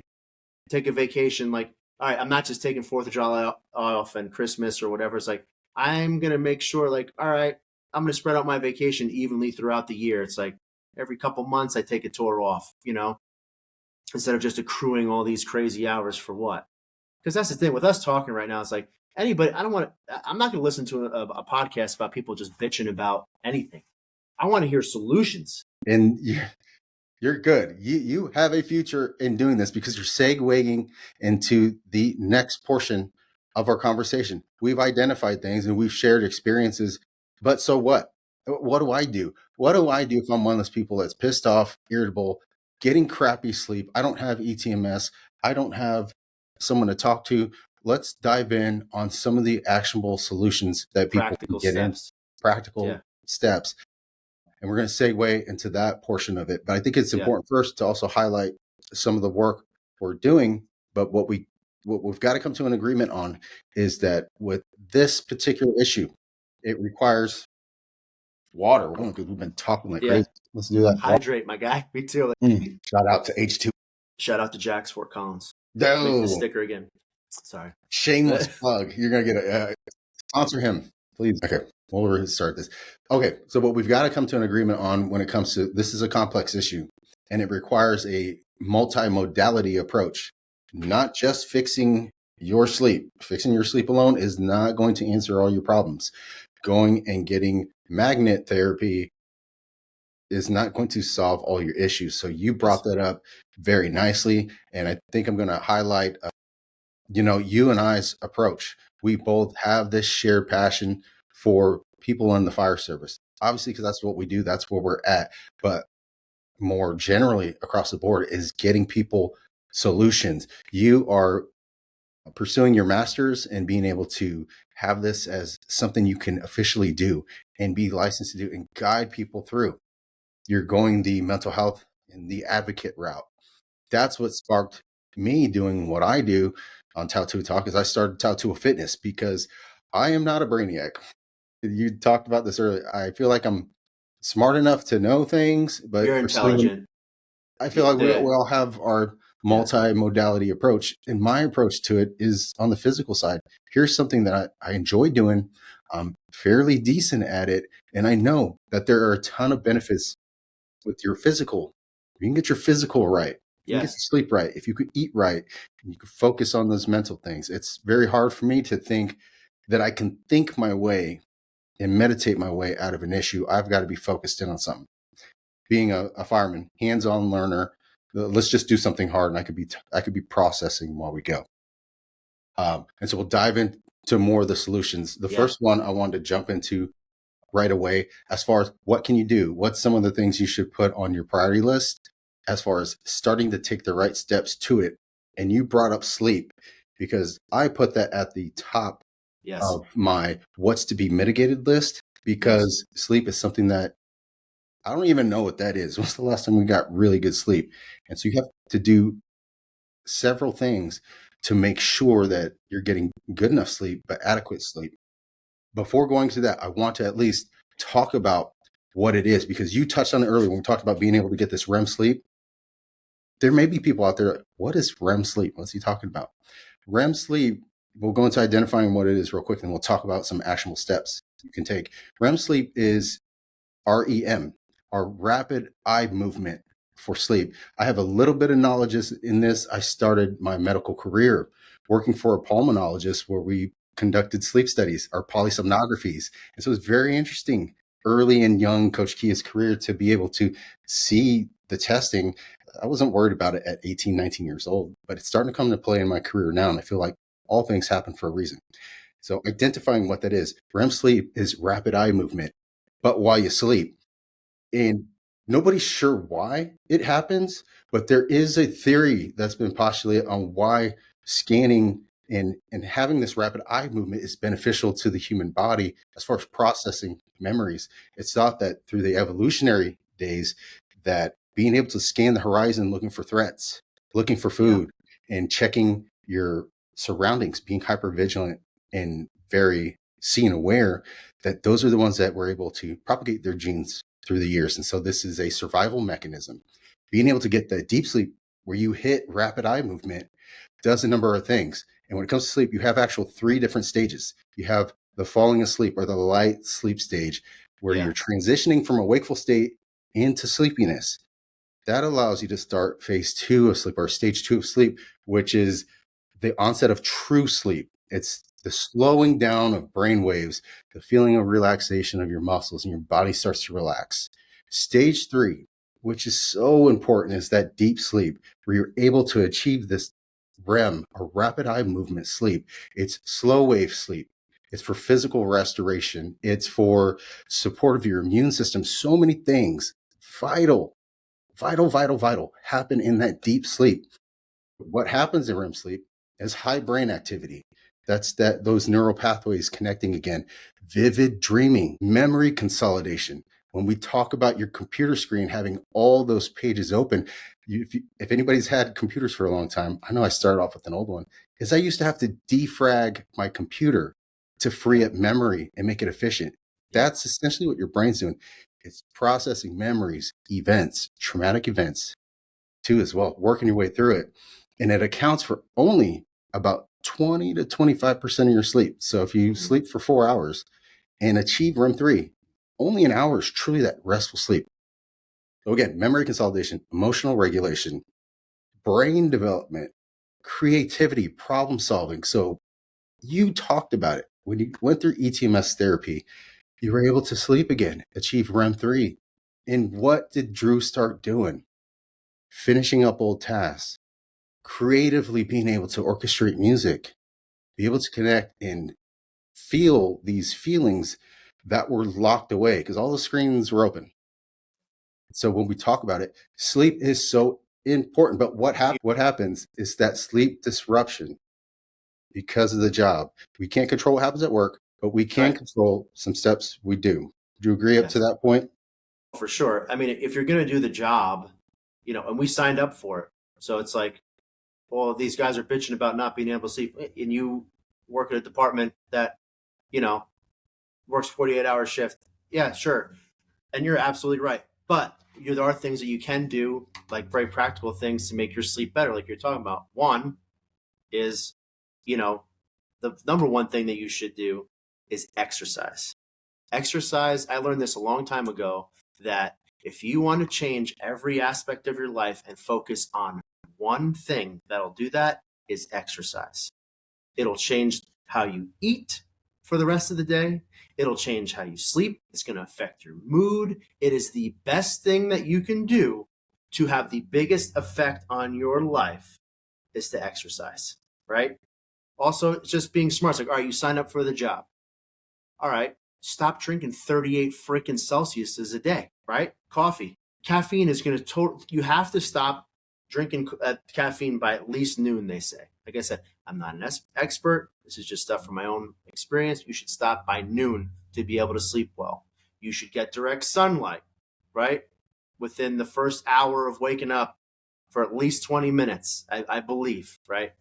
take a vacation. Like, all right, I'm not just taking 4th of July off and Christmas or whatever. It's like, I'm going to make sure, like, all right, I'm going to spread out my vacation evenly throughout the year. It's like every couple months I take a tour off, instead of just accruing all these crazy hours for what? Because that's the thing with us talking right now. It's like I'm not going to listen to a podcast about people just bitching about anything. I want to hear solutions.
And you're good. You have a future in doing this because you're segueing into the next portion of our conversation. We've identified things and we've shared experiences, but so what? What do I do? What do I do if I'm one of those people that's pissed off, irritable, getting crappy sleep? I don't have ETMS. I don't have someone to talk to. Let's dive in on some of the actionable solutions that people can
Practical
get in,
steps.
practical steps. And we're going to segue into that portion of it. But I think it's important first to also highlight some of the work we're doing. But what we've got to come to an agreement on is that with this particular issue, it requires water. Because we've been talking like crazy. Let's do that.
Hydrate, my guy. Me too.
Shout out to H2.
Shout out to Jax Fort Collins.
No.
Make the sticker again. Sorry.
Shameless plug. You're going to get a sponsor him, please. Okay. We'll restart this. Okay. So what we've got to come to an agreement on when it comes to this is a complex issue and it requires a multimodality approach, not just fixing your sleep. Fixing your sleep alone is not going to answer all your problems. Going and getting magnet therapy is not going to solve all your issues. So you brought that up very nicely. And I think I'm going to highlight, you and I's approach. We both have this shared passion for people in the fire service, obviously, because that's what we do. That's where we're at. But more generally across the board is getting people solutions. You are pursuing your master's and being able to have this as something you can officially do and be licensed to do and guide people through. You're going the mental health and the advocate route. That's what sparked me doing what I do on Tautua Talk is I started Tautua Fitness because I am not a brainiac. You talked about this earlier. I feel like I'm smart enough to know things, but
you're intelligent.
I feel like we all have our multi-modality approach. And my approach to it is on the physical side. Here's something that I enjoy doing. I'm fairly decent at it. And I know that there are a ton of benefits with your physical. You can get your physical right. You can get your sleep right. If you could eat right, you could focus on those mental things. It's very hard for me to think that I can think my way and meditate my way out of an issue. I've got to be focused in on something. Being a fireman, hands-on learner, let's just do something hard, and I could be processing while we go. And so we'll dive into more of the solutions. The first one I wanted to jump into right away, as far as what can you do? What's some of the things you should put on your priority list as far as starting to take the right steps to it? And you brought up sleep because I put that at the top of my what's to be mitigated list because sleep is something that I don't even know what that is. When's the last time we got really good sleep? And so you have to do several things to make sure that you're getting good enough sleep, but adequate sleep. Before going to that, I want to at least talk about what it is, because you touched on it earlier when we talked about being able to get this REM sleep. There may be people out there, what is REM sleep? What's he talking about? REM sleep, we'll go into identifying what it is real quick, and we'll talk about some actionable steps you can take. REM sleep is REM, our rapid eye movement for sleep. I have a little bit of knowledge in this. I started my medical career working for a pulmonologist where we conducted sleep studies, our polysomnographies. And so it's very interesting early in young Coach Kia's career to be able to see the testing. I wasn't worried about it at 18, 19 years old, but it's starting to come into play in my career now. And I feel like all things happen for a reason. So identifying what that is, REM sleep is rapid eye movement, but while you sleep. And nobody's sure why it happens, but there is a theory that's been postulated on why scanning and having this rapid eye movement is beneficial to the human body as far as processing memories. It's thought that through the evolutionary days that being able to scan the horizon, looking for threats, looking for food, and checking your surroundings, being hyper vigilant and very scene aware, that those are the ones that were able to propagate their genes through the years. And so this is a survival mechanism. Being able to get that deep sleep where you hit rapid eye movement does a number of things. And when it comes to sleep, you have actual 3 different stages. You have the falling asleep or the light sleep stage, where you're transitioning from a wakeful state into sleepiness. That allows you to start phase 2 of sleep, or stage 2 of sleep, which is the onset of true sleep. It's the slowing down of brain waves, the feeling of relaxation of your muscles, and your body starts to relax. Stage 3, which is so important, is that deep sleep where you're able to achieve this REM, or rapid eye movement sleep. It's slow wave sleep. It's for physical restoration. It's for support of your immune system. So many things vital happen in that deep sleep. What happens in REM sleep is high brain activity. That's those neural pathways connecting again. Vivid dreaming, memory consolidation. When we talk about your computer screen having all those pages open, if anybody's had computers for a long time, I know I started off with an old one, is I used to have to defrag my computer to free up memory and make it efficient. That's essentially what your brain's doing. It's processing memories, events, traumatic events too, as well, working your way through it. And it accounts for only about 20 to 25% of your sleep. So if you sleep for 4 hours and achieve REM 3, only an hour is truly that restful sleep. So again, memory consolidation, emotional regulation, brain development, creativity, problem solving. So you talked about it. When you went through ETMS therapy, you were able to sleep again, achieve REM 3. And what did Drew start doing? Finishing up old tasks, creatively being able to orchestrate music, be able to connect and feel these feelings that were locked away because all the screens were open. So when we talk about it, sleep is so important. But what happens is that sleep disruption because of the job. We can't control what happens at work, but we can control some steps we do. Do you agree up to that point?
For sure. I mean, if you're going to do the job, and we signed up for it. So it's like, well, these guys are bitching about not being able to sleep, and you work at a department that, works 48-hour shift. Yeah, sure. And you're absolutely right. But there are things that you can do, like very practical things to make your sleep better, like you're talking about. One is, the number one thing that you should do is exercise. Exercise, I learned this a long time ago, that if you want to change every aspect of your life and focus on one thing that'll do that, is exercise. It'll change how you eat for the rest of the day. It'll change how you sleep. It's going to affect your mood. It is the best thing that you can do to have the biggest effect on your life, is to exercise, right? Also, it's just being smart. It's like, all right, you signed up for the job. All right, stop drinking 38 freaking Celsiuses a day, right? Coffee. Caffeine is going to you have to stop drinking caffeine by at least noon, they say. Like I said, I'm not an expert. This is just stuff from my own experience. You should stop by noon to be able to sleep well. You should get direct sunlight. right? Within the first hour of waking up for at least 20 minutes, I believe, right?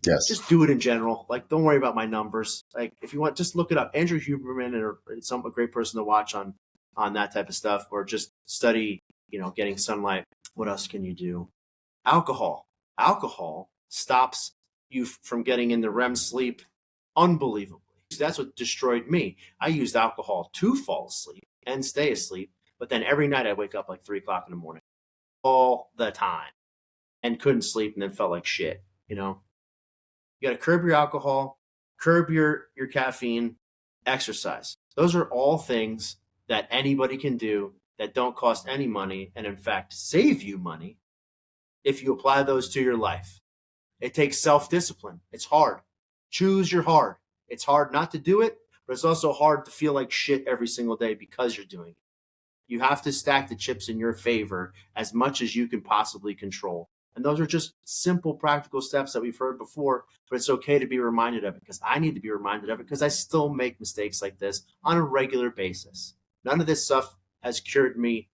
Yes.
Just do it in general. Like, don't worry about my numbers. Like, if you want, just look it up. Andrew Huberman or a great person to watch on that type of stuff, or just study, getting sunlight. What else can you do? Alcohol. Alcohol stops you from getting into REM sleep unbelievably. That's what destroyed me. I used alcohol to fall asleep and stay asleep, but then every night I wake up like 3 o'clock in the morning all the time and couldn't sleep and then felt like shit. You got to curb your alcohol, curb your caffeine, exercise. Those are all things that anybody can do that don't cost any money and in fact save you money if you apply those to your life. It takes self-discipline. It's hard. Choose your hard. It's hard not to do it, but it's also hard to feel like shit every single day because you're doing it. You have to stack the chips in your favor as much as you can possibly control. And those are just simple, practical steps that we've heard before, but it's okay to be reminded of it because I need to be reminded of it because I still make mistakes like this on a regular basis. None of this stuff has cured me,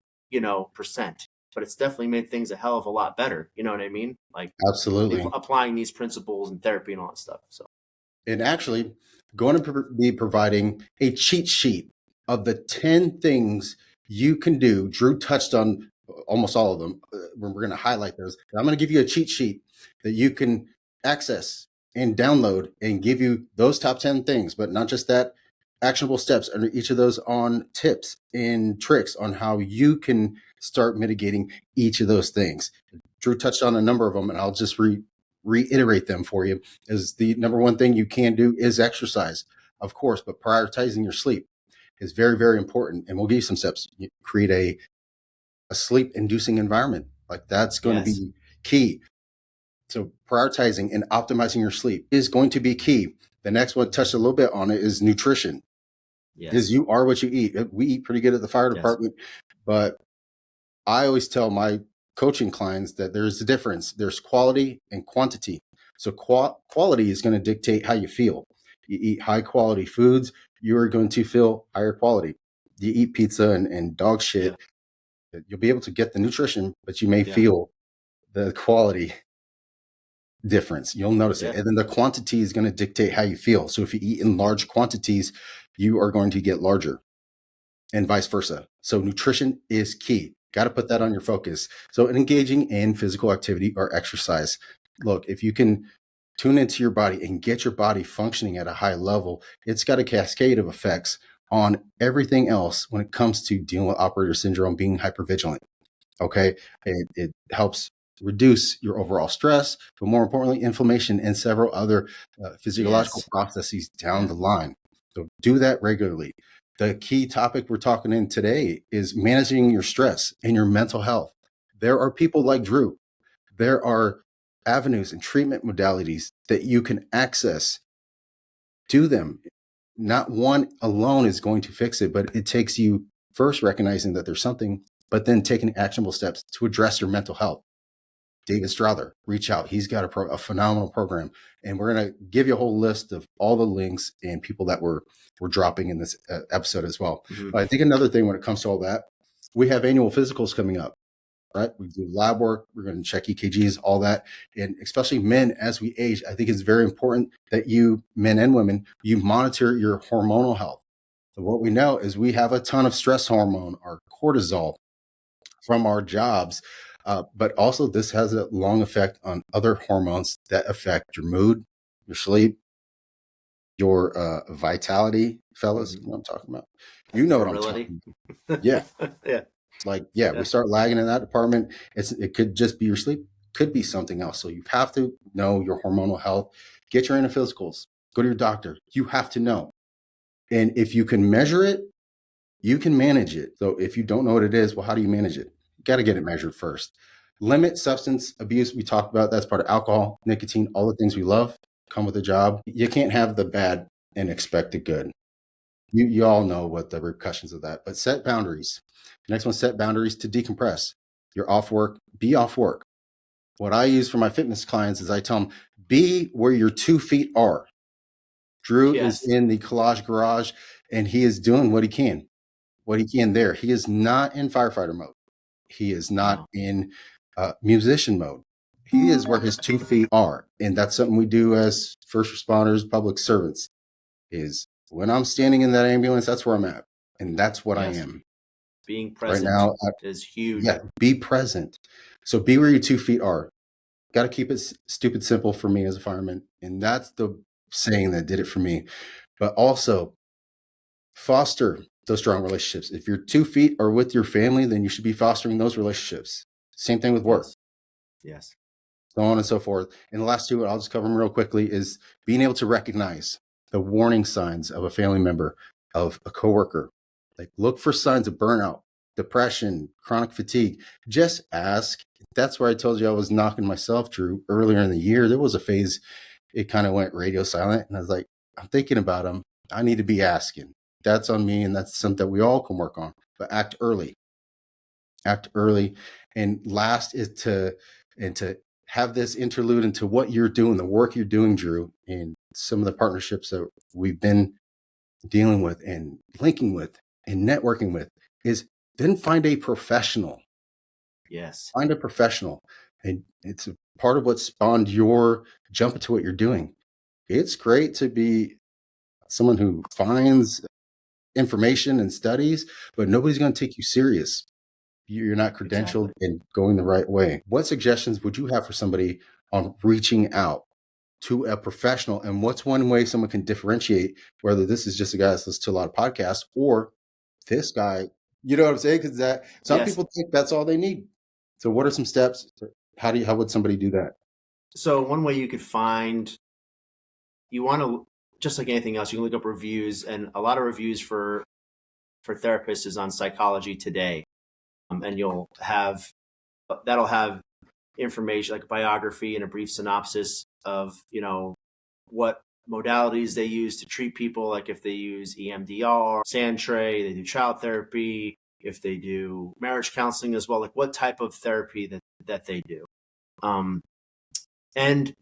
percent, but it's definitely made things a hell of a lot better. You know what I mean? Like
Absolutely.
applying these principles and therapy and all that stuff. So,
And actually, going to be providing a cheat sheet of the 10 things you can do. Drew touched on almost all of them. We're going to highlight those. I'm going to give you a cheat sheet that you can access and download and give you those top 10 things, but not just that, actionable steps under each of those on tips and tricks on how you can start mitigating each of those things. Drew touched on a number of them, and I'll just reiterate them for you. Is the number one thing you can do is exercise, of course, but prioritizing your sleep is very, very important. And we'll give you some steps. You create a sleep inducing environment. Like that's going to be key. So prioritizing and optimizing your sleep is going to be key. The next one, touched a little bit on it, is nutrition. Because you are what you eat. We eat pretty good at the fire department, but I always tell my coaching clients that there's a difference. There's quality and quantity. So quality is going to dictate how you feel. You eat high quality foods, you're going to feel higher quality. You eat pizza and dog shit, you'll be able to get the nutrition, but you may feel the quality difference. You'll notice it. And then the quantity is going to dictate how you feel. So if you eat in large quantities, you are going to get larger and vice versa. So nutrition is key. Got to put that on your focus. So engaging in physical activity or exercise. Look, if you can tune into your body and get your body functioning at a high level, it's got a cascade of effects on everything else when it comes to dealing with operator syndrome, being hypervigilant. Okay. It helps reduce your overall stress, but more importantly, inflammation and several other physiological processes down the line. So do that regularly. The key topic we're talking in today is managing your stress and your mental health. There are people like Drew. There are avenues and treatment modalities that you can access. Do them. Not one alone is going to fix it, but it takes you first recognizing that there's something, but then taking actionable steps to address your mental health. David Strother, reach out. He's got a phenomenal program. And we're going to give you a whole list of all the links and people that we're dropping in this episode as well. Mm-hmm. But I think another thing when it comes to all that, we have annual physicals coming up, right? We do lab work. We're going to check EKGs, all that. And especially men as we age, I think it's very important that you, men and women, you monitor your hormonal health. So what we know is we have a ton of stress hormone, our cortisol, from our jobs. But also this has a long effect on other hormones that affect your mood, your sleep, your vitality, fellas. Mm-hmm. You know what I'm talking about? You know what I'm talking about. Yeah. We start lagging in that department. It could just be your sleep, could be something else. So you have to know your hormonal health, get your annual physicals, go to your doctor. You have to know. And if you can measure it, you can manage it. So if you don't know what it is, well, how do you manage it? You got to get it measured first. Limit substance abuse. We talked about that's part of alcohol, nicotine, all the things we love come with a job. You can't have the bad and expect the good. You all know what the repercussions of that, but set boundaries. The next one, set boundaries to decompress. You're off work, be off work. What I use for my fitness clients is I tell them, be where your 2 feet are. Drew is in the collage garage and he is doing what he can. what he can there. He is not in firefighter mode. He is not
No.
in musician mode. He is where his 2 feet are. And that's something we do as first responders, public servants, is when I'm standing in that ambulance, that's where I'm at. And that's what I
Yes.
am.
Being
Right
present
now,
is huge.
yeah, be present. So be where your 2 feet are. Got to keep it stupid simple for me as a fireman. And that's the saying that did it for me. But also foster those strong relationships. If your 2 feet are with your family, then you should be fostering those relationships. Same thing with work.
Yes.
So on and so forth. And the last two, I'll just cover them real quickly, is being able to recognize the warning signs of a family member, of a coworker. Like, look for signs of burnout, depression, chronic fatigue. Just ask. That's where I told you I was knocking myself, Drew, earlier in the year. There was a phase it kind of went radio silent, and I was like, I'm thinking about them. I need to be asking. That's on me, and that's something that we all can work on. But act early. Act early. And last is to have this interlude into what you're doing, the work you're doing, Drew, and some of the partnerships that we've been dealing with and linking with and networking with, is then find a professional.
Yes.
Find a professional. And it's a part of what spawned your jump into what you're doing. It's great to be someone who finds information and studies, but nobody's going to take you serious. You're not credentialed and going the right way. What suggestions would you have for somebody on reaching out to a professional? And what's one way someone can differentiate whether this is just a guy that listens to a lot of podcasts or this guy? You know what I'm saying? Because some people think that's all they need. So what are some steps? How would somebody do that?
So one way you could find, you want to, just like anything else, you can look up reviews, and a lot of reviews for therapists is on Psychology Today. And that'll have information like a biography and a brief synopsis of, what modalities they use to treat people. Like if they use EMDR, Sandtray, they do child therapy, if they do marriage counseling as well, like what type of therapy that they do. And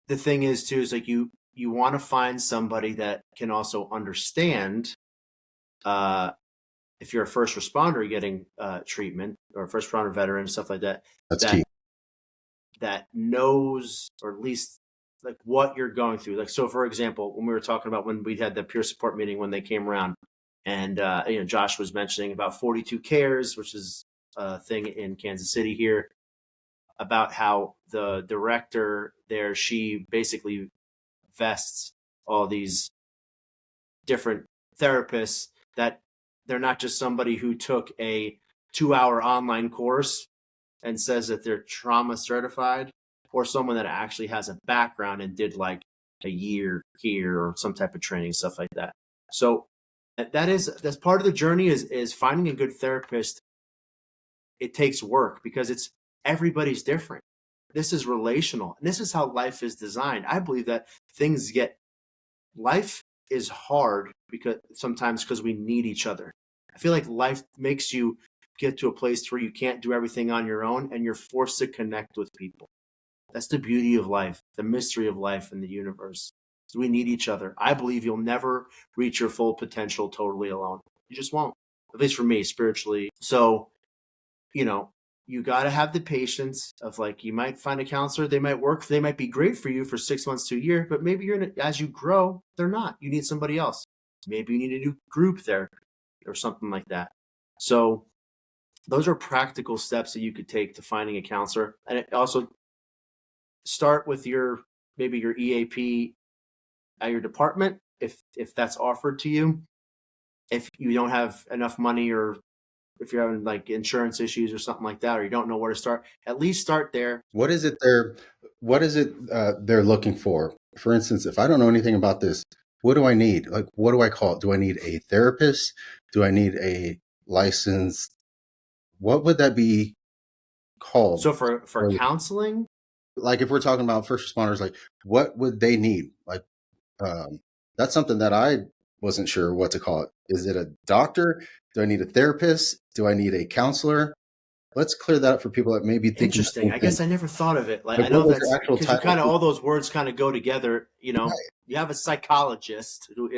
the thing is too, is like you want to find somebody that can also understand, if you're a first responder getting treatment, or a first responder veteran, stuff like that.
That's key.
That knows, or at least like what you're going through. Like, so for example, when we were talking about when we had the peer support meeting, when they came around, and Josh was mentioning about 42 Cares, which is a thing in Kansas City here, about how the director there, she basically vests all these different therapists, that they're not just somebody who took a 2-hour online course and says that they're trauma certified, or someone that actually has a background and did like a year here or some type of training, stuff like that. So that's part of the journey, is finding a good therapist. It takes work because everybody's different. This is relational, and this is how life is designed. I believe that life is hard because we need each other. I feel like life makes you get to a place where you can't do everything on your own, and you're forced to connect with people. That's the beauty of life, the mystery of life in the universe. So we need each other. I believe you'll never reach your full potential totally alone. You just won't, at least for me, spiritually. So, you got to have the patience of, like, you might find a counselor, they might be great for you for 6 months to a year, but maybe as you grow, they're not. You need somebody else. Maybe you need to do group therapy or something like that. So those are practical steps that you could take to finding a counselor. And it also start with maybe your EAP at your department, if that's offered to you. If you don't have enough money, or if you're having like insurance issues or something like that, or you don't know where to start, at least start there.
What is it they're looking for? For instance, if I don't know anything about this, what do I need? Like, what do I call it? Do I need a therapist? Do I need a license? What would that be called?
So for counseling,
like if we're talking about first responders, like what would they need? Like, that's something that I wasn't sure what to call it. Is it a doctor? Do I need a therapist? Do I need a counselor? Let's clear that up for people that may be thinking.
Interesting. I guess I never thought of it. Like, I
what
know
was
that's
your actual
because you
title?
all those words kind of go together.
Right.
You have a psychologist who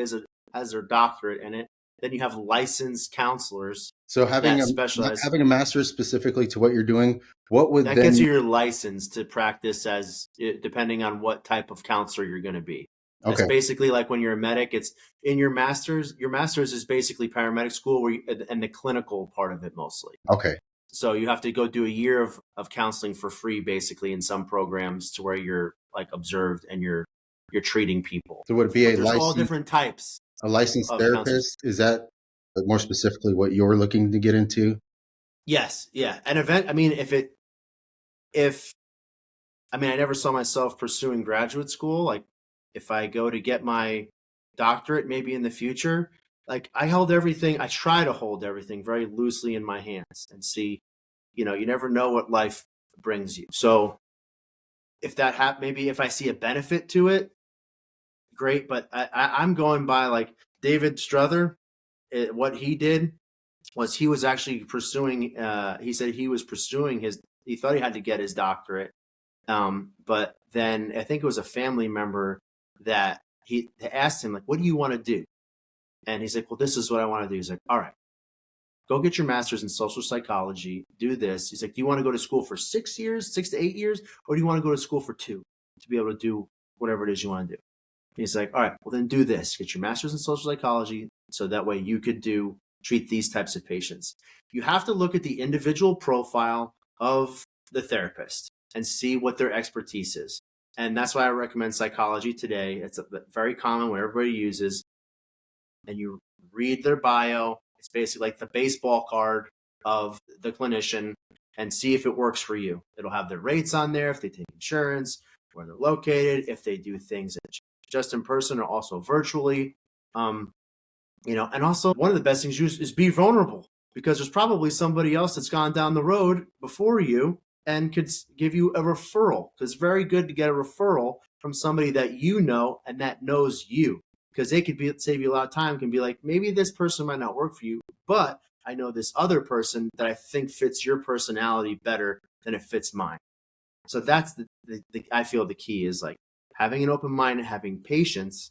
has their doctorate in it. Then you have licensed counselors
So having
that
a
specialize.
having a master's specifically to what you're doing, what would
That gets
then
you your license to practice as depending on what type of counselor you're going to be. That's
okay,
basically like when you're a medic. It's in your master's. Your master's is basically paramedic school, and the clinical part of it mostly.
okay.
So you have to go do a year of counseling for free, basically, in some programs to where you're like observed and you're treating people.
So would it be
But there's all different types
a licensed
of counselors.
therapist? Is that more specifically what you're looking to get into?
Yes, yeah. An event. I mean, if I mean, I never saw myself pursuing graduate school. Like, if I go to get my doctorate, maybe in the future, like I try to hold everything very loosely in my hands and see, you never know what life brings you. So if that maybe if I see a benefit to it, great. But I'm going by like David Struther. What he did was he was actually pursuing, he said he was pursuing he thought he had to get his doctorate. But then I think it was a family member that he asked him, like, what do you want to do? And he's like, well, this is what I want to do. He's like, all right, go get your master's in social psychology, do this. He's like, do you want to go to school for 6 years, 6 to 8 years, or do you want to go to school for 2 to be able to do whatever it is you want to do? And he's like, all right, well, then do this. Get your master's in social psychology so that way you could treat these types of patients. You have to look at the individual profile of the therapist and see what their expertise is. And that's why I recommend psychology today. It's very common, what everybody uses. And you read their bio. It's basically like the baseball card of the clinician, and see if it works for you. It'll have their rates on there, if they take insurance, where they're located, if they do things just in person or also virtually. And also one of the best things is be vulnerable, because there's probably somebody else that's gone down the road before you and could give you a referral. Because it's very good to get a referral from somebody that you know and that knows you, because they could save you a lot of time. Can be like, maybe this person might not work for you, but I know this other person that I think fits your personality better than it fits mine. So that's I feel the key is like having an open mind, having patience,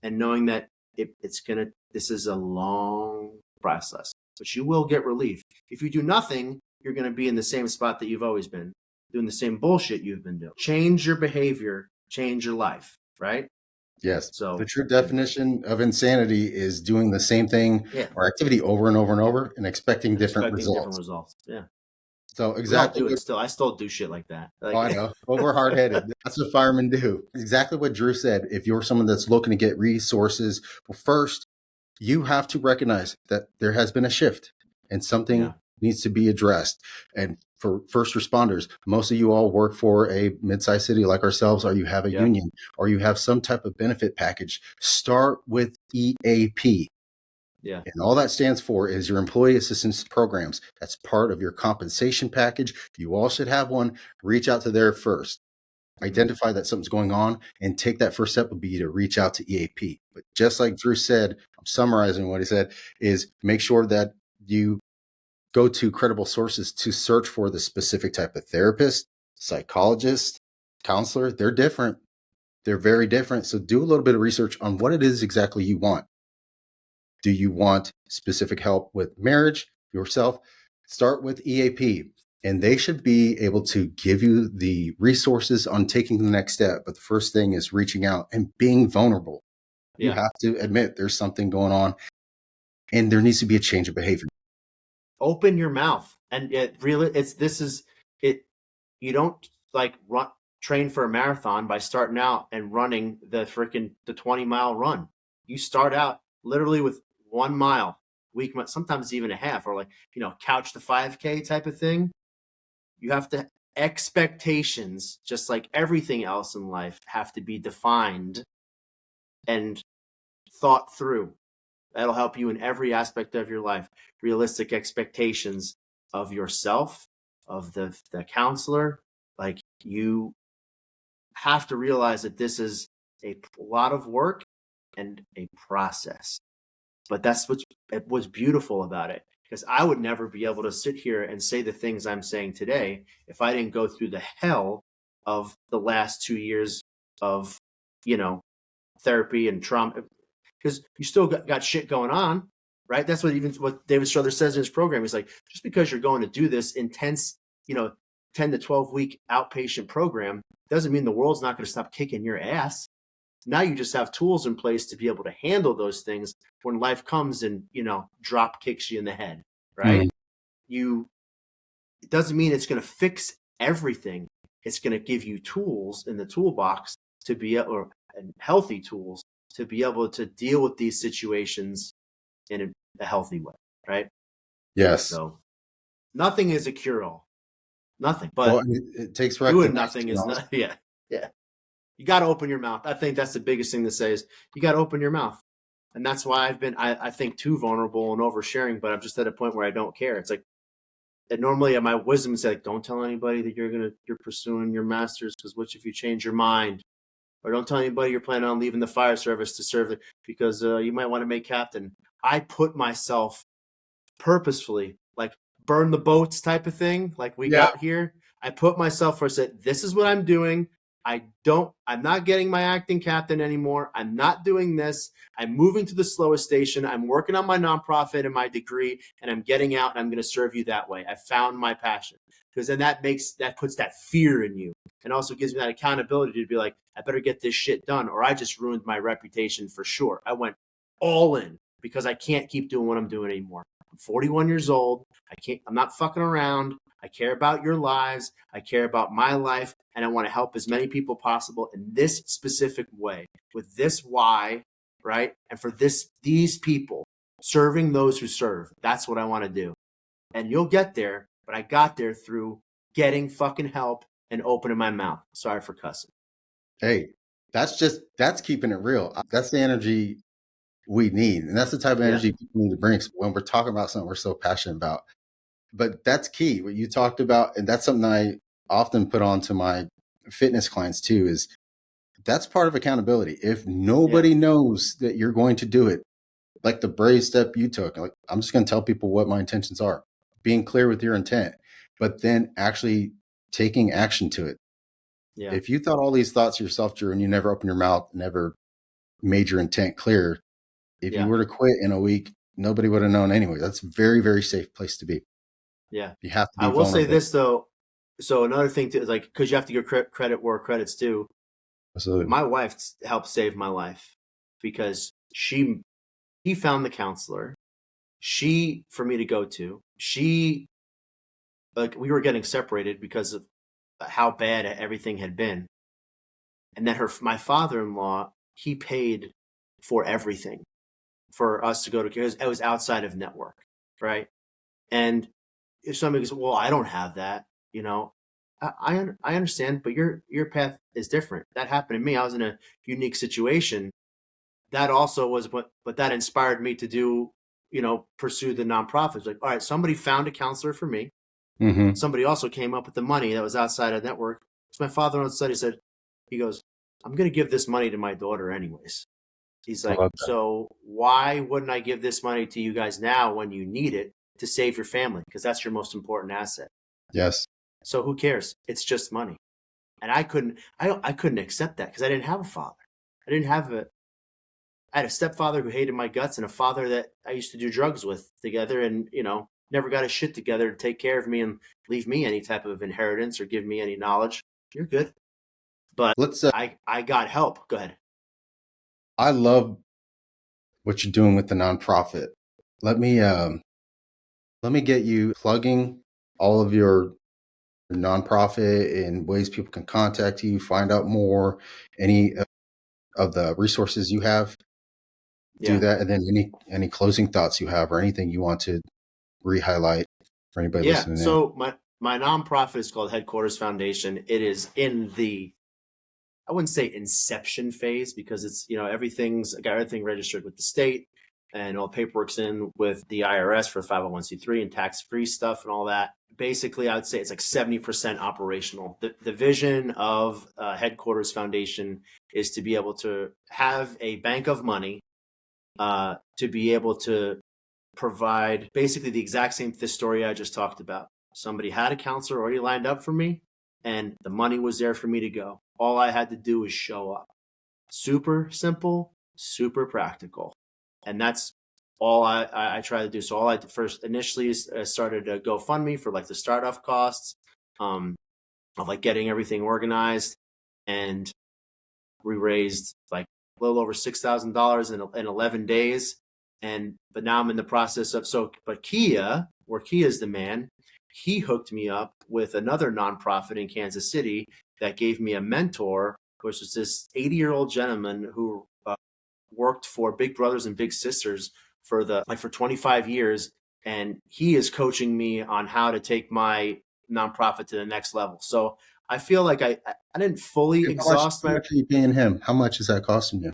and knowing that this is a long process, but you will get relief. If you do nothing, you're gonna be in the same spot that you've always been, doing the same bullshit you've been doing. Change your behavior, change your life, right?
Yes. The
So
true definition of insanity is doing the same thing
yeah,
or activity over and over and over and expecting
and
different
expecting different
results.
results. Yeah,
So
we all
exactly
do it
what
still. I still do shit like that.
oh, I
Like,
know. But we're hard headed. That's what firemen do. Exactly what Drew said. If you're someone that's looking to get resources, well, first, you have to recognize that there has been a shift and something
yeah,
needs to be addressed. And for first responders, most of you all work for a mid-sized city like ourselves, or you have a
yep,
union, or you have some type of benefit package. Start with EAP.
yeah,
And all that stands for is your employee assistance programs. That's part of your compensation package. You all should have one. Reach out to there first.
mhm,
Identify that something's going on and take that first step would be to reach out to EAP. But just like Drew said, I'm summarizing what he said, is make sure that you go to credible sources to search for the specific type of therapist, psychologist, counselor. They're different. They're very different. So do a little bit of research on what it is exactly you want. Do you want specific help with marriage, yourself? Start with EAP, and they should be able to give you the resources on taking the next step. But the first thing is reaching out and being vulnerable. You
yeah.
have to admit there's something going on and there needs to be a change of behavior.
Open your mouth, and it really it's this is it. You don't like train for a marathon by starting out and running the 20-mile run. You start out literally with 1 mile, week, sometimes even a half, or like, couch to 5K type of thing. You have to expectations, just like everything else in life, have to be defined and thought through. That'll help you in every aspect of your life. Realistic expectations of yourself, of the counselor. Like, you have to realize that this is a lot of work and a process. But that's what's beautiful about it. Because I would never be able to sit here and say the things I'm saying today if I didn't go through the hell of the last 2 years of, therapy and trauma. Because you still got shit going on. right? That's what David Strother says in his program. He's like, just because you're going to do this intense, 10 to 12 week outpatient program doesn't mean the world's not going to stop kicking your ass. Now you just have tools in place to be able to handle those things when life comes and, drop kicks you in the head, right?
Mm.
It doesn't mean it's going to fix everything. It's going to give you tools in the toolbox to be, and healthy tools to be able to deal with these situations in a healthy way, right?
Yes.
So nothing is a cure-all, nothing.
Well,
But
it takes
doing
recognition
nothing is
also.
not. Yeah, yeah. You got to open your mouth. I think that's the biggest thing to say is you got to open your mouth, and that's why I've been, I think, too vulnerable and oversharing. But I'm just at a point where I don't care. It's like, and normally my wisdom is like, don't tell anybody that you're pursuing your master's, because what if you change your mind? Or don't tell anybody you're planning on leaving the fire service to serve because you might want to make captain. I put myself purposefully, like burn the boats type of thing, like we
Yeah.
got here. I put myself where I said, this is what I'm doing. I'm not getting my acting captain anymore. I'm not doing this. I'm moving to the slowest station. I'm working on my nonprofit and my degree, and I'm getting out and I'm going to serve you that way. I found my passion, because then that puts that fear in you, and also gives me that accountability to be like, I better get this shit done, or I just ruined my reputation for sure. I went all in because I can't keep doing what I'm doing anymore. I'm 41 years old. I'm not fucking around. I care about your lives. I care about my life. And I want to help as many people possible in this specific way with this why, right? And for these people, serving those who serve. That's what I want to do. And you'll get there, but I got there through getting fucking help and opening my mouth. Sorry for cussing.
Hey, that's keeping it real. That's the energy we need. And that's the type of
Yeah.
energy people need to bring when we're talking about something we're so passionate about. But that's key, what you talked about. And that's something I often put on to my fitness clients too, is that's part of accountability. If nobody knows that you're going to do it, like the brave step you took, like, I'm just going to tell people what my intentions are, being clear with your intent, but then actually taking action to it.
Yeah.
If you thought all these thoughts yourself, Drew, and you never opened your mouth, never made your intent clear, if you
Yeah.
were to quit in a week, nobody would have known anyway. That's a very, very safe place to be.
Yeah.
You have to
I
be
will say
vulnerable.
this though. So another thing too is like, because you have to give credit where credit's due.
Absolutely.
My wife helped save my life because she found the counselor for me to go to. Like, we were getting separated because of how bad everything had been. And then my father-in-law, he paid for everything for us to go to, because it was outside of network, right? And if somebody goes, well, I don't have that, I understand, but your path is different. That happened to me. I was in a unique situation. That also was but that inspired me to do, pursue the nonprofits. Like, all right, somebody found a counselor for me.
Mm-hmm.
Somebody also came up with the money that was outside of network. So my father-in-law said, he goes, I'm going to give this money to my daughter anyways. He's
I
like,
love that.
so why wouldn't I give this money to you guys now when you need it to save your family? Because that's your most important asset.
Yes.
So who cares? It's just money. And I couldn't accept that because I didn't have a father. I didn't have a, I had a stepfather who hated my guts and a father that I used to do drugs with together, and, never got his shit together to take care of me and leave me any type of inheritance or give me any knowledge. You're good. But
Let's
I got help. Go ahead.
I love what you're doing with the nonprofit. Let me get you plugging all of your nonprofit and ways people can contact you, find out more, any of the resources you have. Do
Yeah.
that, and then any closing thoughts you have, or anything you want to re-highlight for anybody
Yeah.
listening in.
So my nonprofit is called Headquarters Foundation. It is in the, I wouldn't say inception phase, because it's, I got everything registered with the state and all paperwork's in with the IRS for 501c3 and tax-free stuff and all that. Basically, I would say it's like 70% operational. The vision of Headquarters Foundation is to be able to have a bank of money, to be able to provide basically the exact same story I just talked about. Somebody had a counselor already lined up for me, and the money was there for me to go. All I had to do was show up. Super simple, super practical. And that's all I try to do. So all I did first initially started a GoFundMe for like the startup costs of like getting everything organized, and we raised like a little over $6,000 in 11 days. But now I'm in the process of but Kia, where Kia's the man, he hooked me up with another nonprofit in Kansas City that gave me a mentor, which was this 80-year-old gentleman who worked for Big Brothers and Big Sisters for 25 years, and he is coaching me on how to take my nonprofit to the next level. So I feel like I didn't fully exhaust
How
my
much are you paying him? How much is that costing you?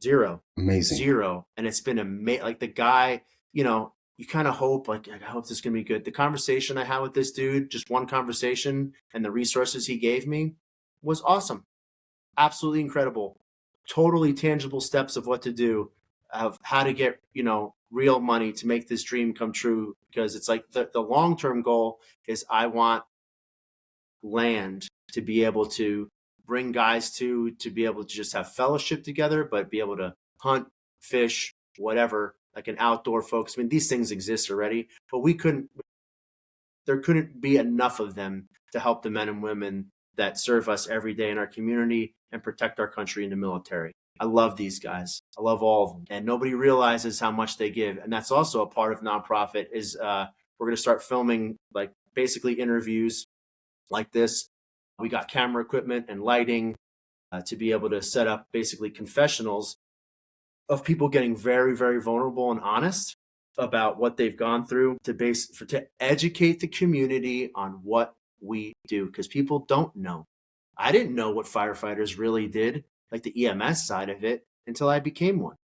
zero,
Amazing.
and it's been amazing. Like the guy, you kind of hope, like, I hope this is gonna be good. The conversation I had with this dude, just one conversation, and the resources he gave me was awesome, absolutely incredible, totally tangible steps of what to do, of how to get, real money to make this dream come true. Because it's like the long-term goal is I want land to be able to bring guys to be able to just have fellowship together, but be able to hunt, fish, whatever, like an outdoor focus. I mean, these things exist already, but there couldn't be enough of them to help the men and women that serve us every day in our community and protect our country in the military. I love these guys. I love all of them, and nobody realizes how much they give. And that's also a part of nonprofit is we're going to start filming like basically interviews like this. We got camera equipment and lighting to be able to set up basically confessionals of people getting very, very vulnerable and honest about what they've gone through to educate the community on what we do, because people don't know. I didn't know what firefighters really did, like the EMS side of it, until I became one.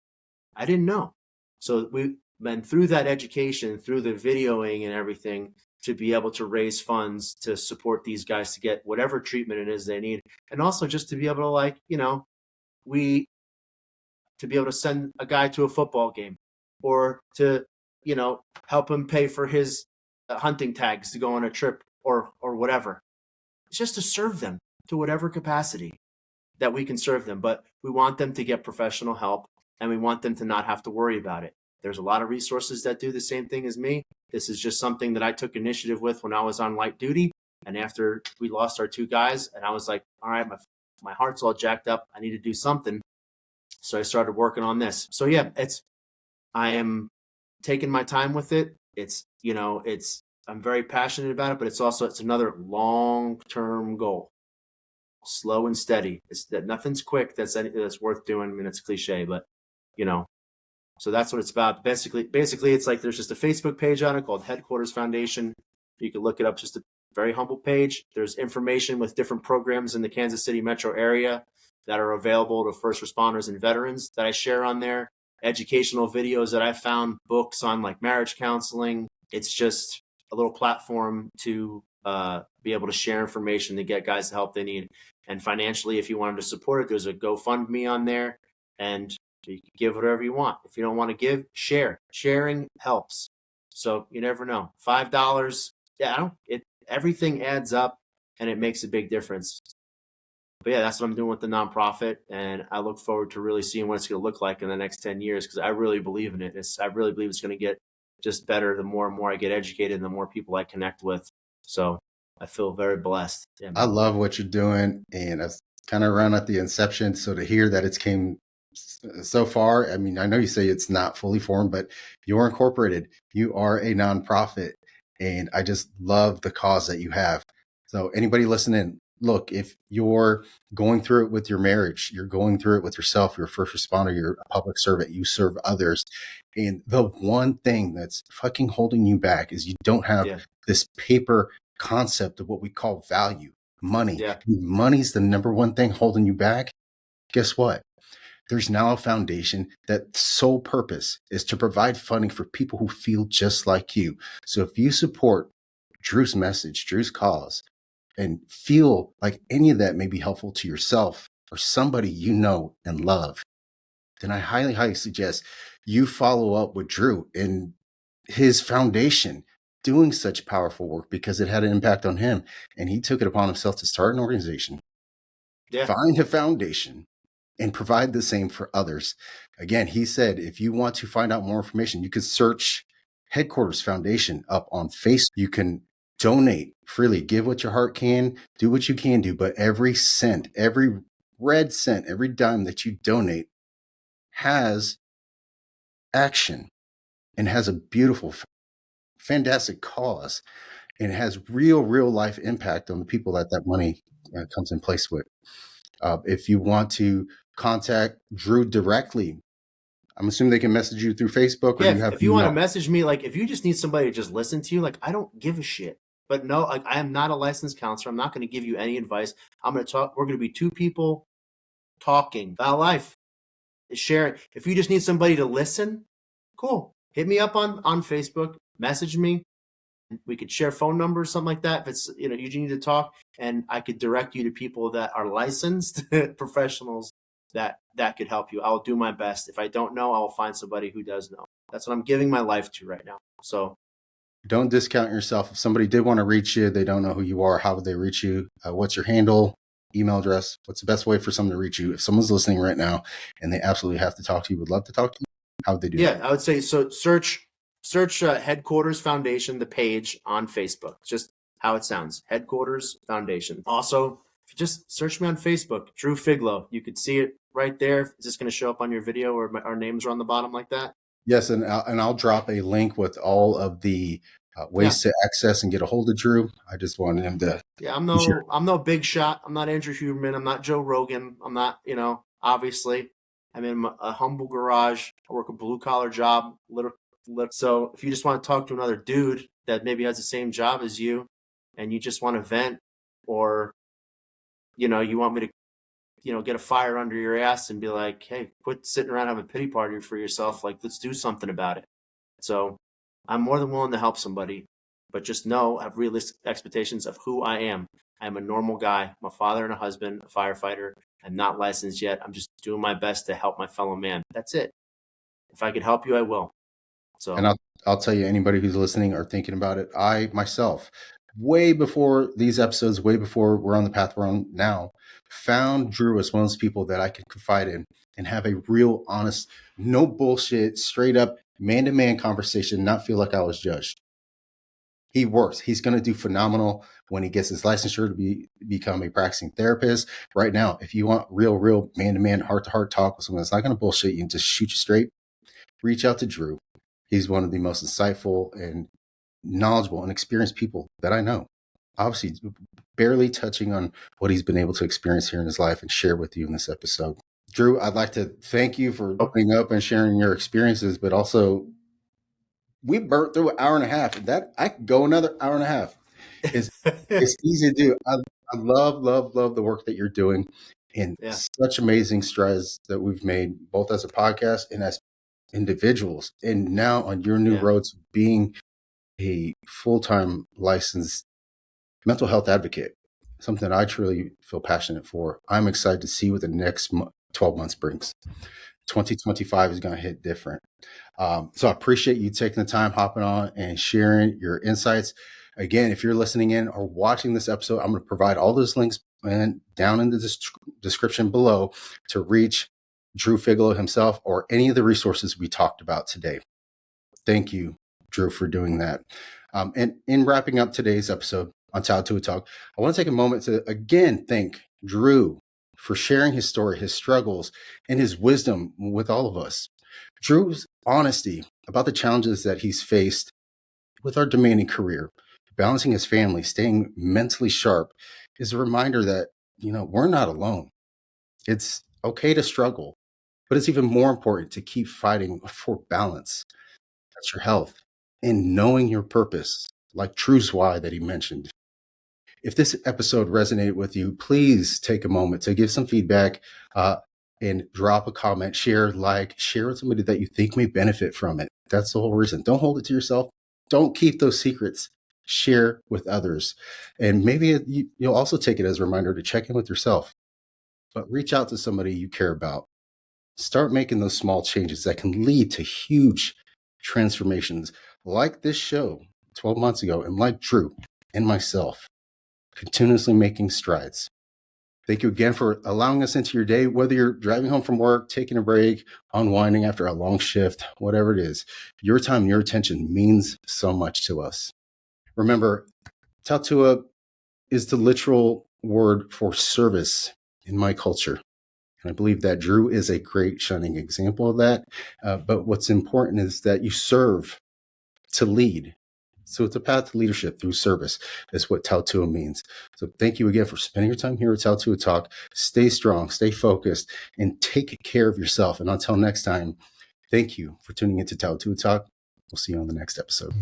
I didn't know. So we been through that education, through the videoing and everything, to be able to raise funds to support these guys to get whatever treatment it is they need. And also just to be able to we to be able to send a guy to a football game, or to, help him pay for his hunting tags to go on a trip, or whatever. It's just to serve them to whatever capacity that we can serve them. But we want them to get professional help, and we want them to not have to worry about it. There's a lot of resources that do the same thing as me. This is just something that I took initiative with when I was on light duty. And after we lost our two guys, and I was like, all right, my heart's all jacked up. I need to do something. So I started working on this. So yeah, I am taking my time with it. I'm very passionate about it, but it's another long-term goal. Slow and steady. It's that nothing's quick that's worth doing. I mean, it's cliche, but you know, so that's what it's about. Basically, it's like there's just a Facebook page on it called Headquarters Foundation. You can look it up. Just a very humble page. There's information with different programs in the Kansas City metro area that are available to first responders and veterans that I share on there. Educational videos that I found, books on like marriage counseling. It's just a little platform to be able to share information to get guys the help they need. And financially, if you wanted to support it, there's a GoFundMe on there, and you can give whatever you want. If you don't want to give, share. Sharing helps. So you never know. $5, yeah, everything adds up, and it makes a big difference. But yeah, that's what I'm doing with the nonprofit, and I look forward to really seeing what it's going to look like in the next 10 years, because I really believe in it. I really believe it's going to get just better the more and more I get educated and the more people I connect with. So I feel very blessed. Yeah,
I love what you're doing, and I've kind of run at the inception. So to hear that it's came so far, I mean, I know you say it's not fully formed, but you're incorporated. You are a nonprofit, and I just love the cause that you have. So anybody listening, look, if you're going through it with your marriage, you're going through it with yourself, you're a first responder, you're a public servant, you serve others. And the one thing that's fucking holding you back is you don't have this paper concept of what we call value, money.
Yeah.
Money's the number one thing holding you back. Guess what? There's now a foundation that sole purpose is to provide funding for people who feel just like you. So if you support Drew's message, Drew's cause, and feel like any of that may be helpful to yourself or somebody you know and love, then I highly, highly suggest you follow up with Drew and his foundation doing such powerful work, because it had an impact on him. And he took it upon himself to start an organization, find a foundation, and provide the same for others. Again, he said, if you want to find out more information, you could search Headquarters Foundation up on Facebook. You can donate freely, give what your heart can, do what you can do, but every cent, every red cent, every dime that you donate has action and has a beautiful, fantastic cause, and has real life impact on the people that money comes in place with. If you want to contact Drew directly, I'm assuming they can message you through Facebook, or do you have
If you want to
email?
message me, like if you just need somebody to just listen to you, like I don't give a shit. But no, like I am not a licensed counselor. I'm not going to give you any advice. I'm going to talk. We're going to be two people talking about life, sharing. If you just need somebody to listen, cool. Hit me up on Facebook. Message me. We could share phone numbers, something like that. If it's you need to talk, and I could direct you to people that are licensed professionals that could help you. I'll do my best. If I don't know, I will find somebody who does know. That's what I'm giving my life to right now. So
Don't discount yourself. If somebody did want to reach you, they don't know who you are. How would they reach you? What's your handle, email address? What's the best way for someone to reach you? If someone's listening right now and they absolutely have to talk to you, would love to talk to you, how would they do that?
I would say so. Search Headquarters Foundation, the page on Facebook. Just how it sounds, Headquarters Foundation. Also, if you just search me on Facebook, Drew Figlo. You could see it right there. Is this going to show up on your video, or our names are on the bottom like that?
Yes, and I'll drop a link with all of the ways to access and get a hold of Drew. I just wanted him to.
Yeah, I'm no big shot. I'm not Andrew Huberman. I'm not Joe Rogan. I'm not, obviously. I'm in a humble garage. I work a blue collar job. So if you just want to talk to another dude that maybe has the same job as you, and you just want to vent, or you want me to get a fire under your ass and be like, hey, quit sitting around having a pity party for yourself. Like, let's do something about it. So I'm more than willing to help somebody, but just know I have realistic expectations of who I am. I'm a normal guy. I'm a father and a husband, a firefighter. I'm not licensed yet. I'm just doing my best to help my fellow man. That's it. If I could help you, I will. So,
And I'll tell you, anybody who's listening or thinking about it, I myself, way before these episodes, way before we're on the path we're on now, found Drew as one of those people that I could confide in and have a real, honest, no bullshit, straight up man-to-man conversation, not feel like I was judged. He works. He's going to do phenomenal when he gets his licensure to become a practicing therapist. Right now, if you want real man-to-man, heart-to-heart talk with someone that's not going to bullshit you and just shoot you straight, reach out to Drew. He's one of the most insightful and knowledgeable and experienced people that I know. Obviously, barely touching on what he's been able to experience here in his life and share with you in this episode. Drew, I'd like to thank you for opening up and sharing your experiences, but also we burnt through an hour and a half. That I could go another hour and a half. It's easy to do. I love the work that you're doing, and such amazing strides that we've made, both as a podcast and as individuals, and now on your new roads, being a full-time licensed mental health advocate, something that I truly feel passionate for. I'm excited to see what the next 12 months brings. 2025 is going to hit different. So I appreciate you taking the time, hopping on and sharing your insights. Again, if you're listening in or watching this episode, I'm going to provide all those links and down in the description below to reach Drew Figlo himself or any of the resources we talked about today. Thank you, Drew, for doing that. And in wrapping up today's episode on Tautua Talk, I want to take a moment to again thank Drew for sharing his story, his struggles, and his wisdom with all of us. Drew's honesty about the challenges that he's faced with our demanding career, balancing his family, staying mentally sharp, is a reminder that, we're not alone. It's okay to struggle, but it's even more important to keep fighting for balance. That's your health and knowing your purpose, like Drew's why that he mentioned. If this episode resonated with you, please take a moment to give some feedback and drop a comment, share with somebody that you think may benefit from it. That's the whole reason. Don't hold it to yourself. Don't keep those secrets. Share with others. And maybe you'll also take it as a reminder to check in with yourself. But reach out to somebody you care about. Start making those small changes that can lead to huge transformations like this show 12 months ago, and like Drew and myself, continuously making strides. Thank you again for allowing us into your day, whether you're driving home from work, taking a break, unwinding after a long shift, whatever it is. Your time and your attention means so much to us. Remember, Tautua is the literal word for service in my culture. And I believe that Drew is a great shining example of that. But what's important is that you serve to lead. So it's a path to leadership through service. Is what Tautua means. So thank you again for spending your time here at Tautua Talk. Stay strong, stay focused, and take care of yourself. And until next time, thank you for tuning into Tautua Talk. We'll see you on the next episode.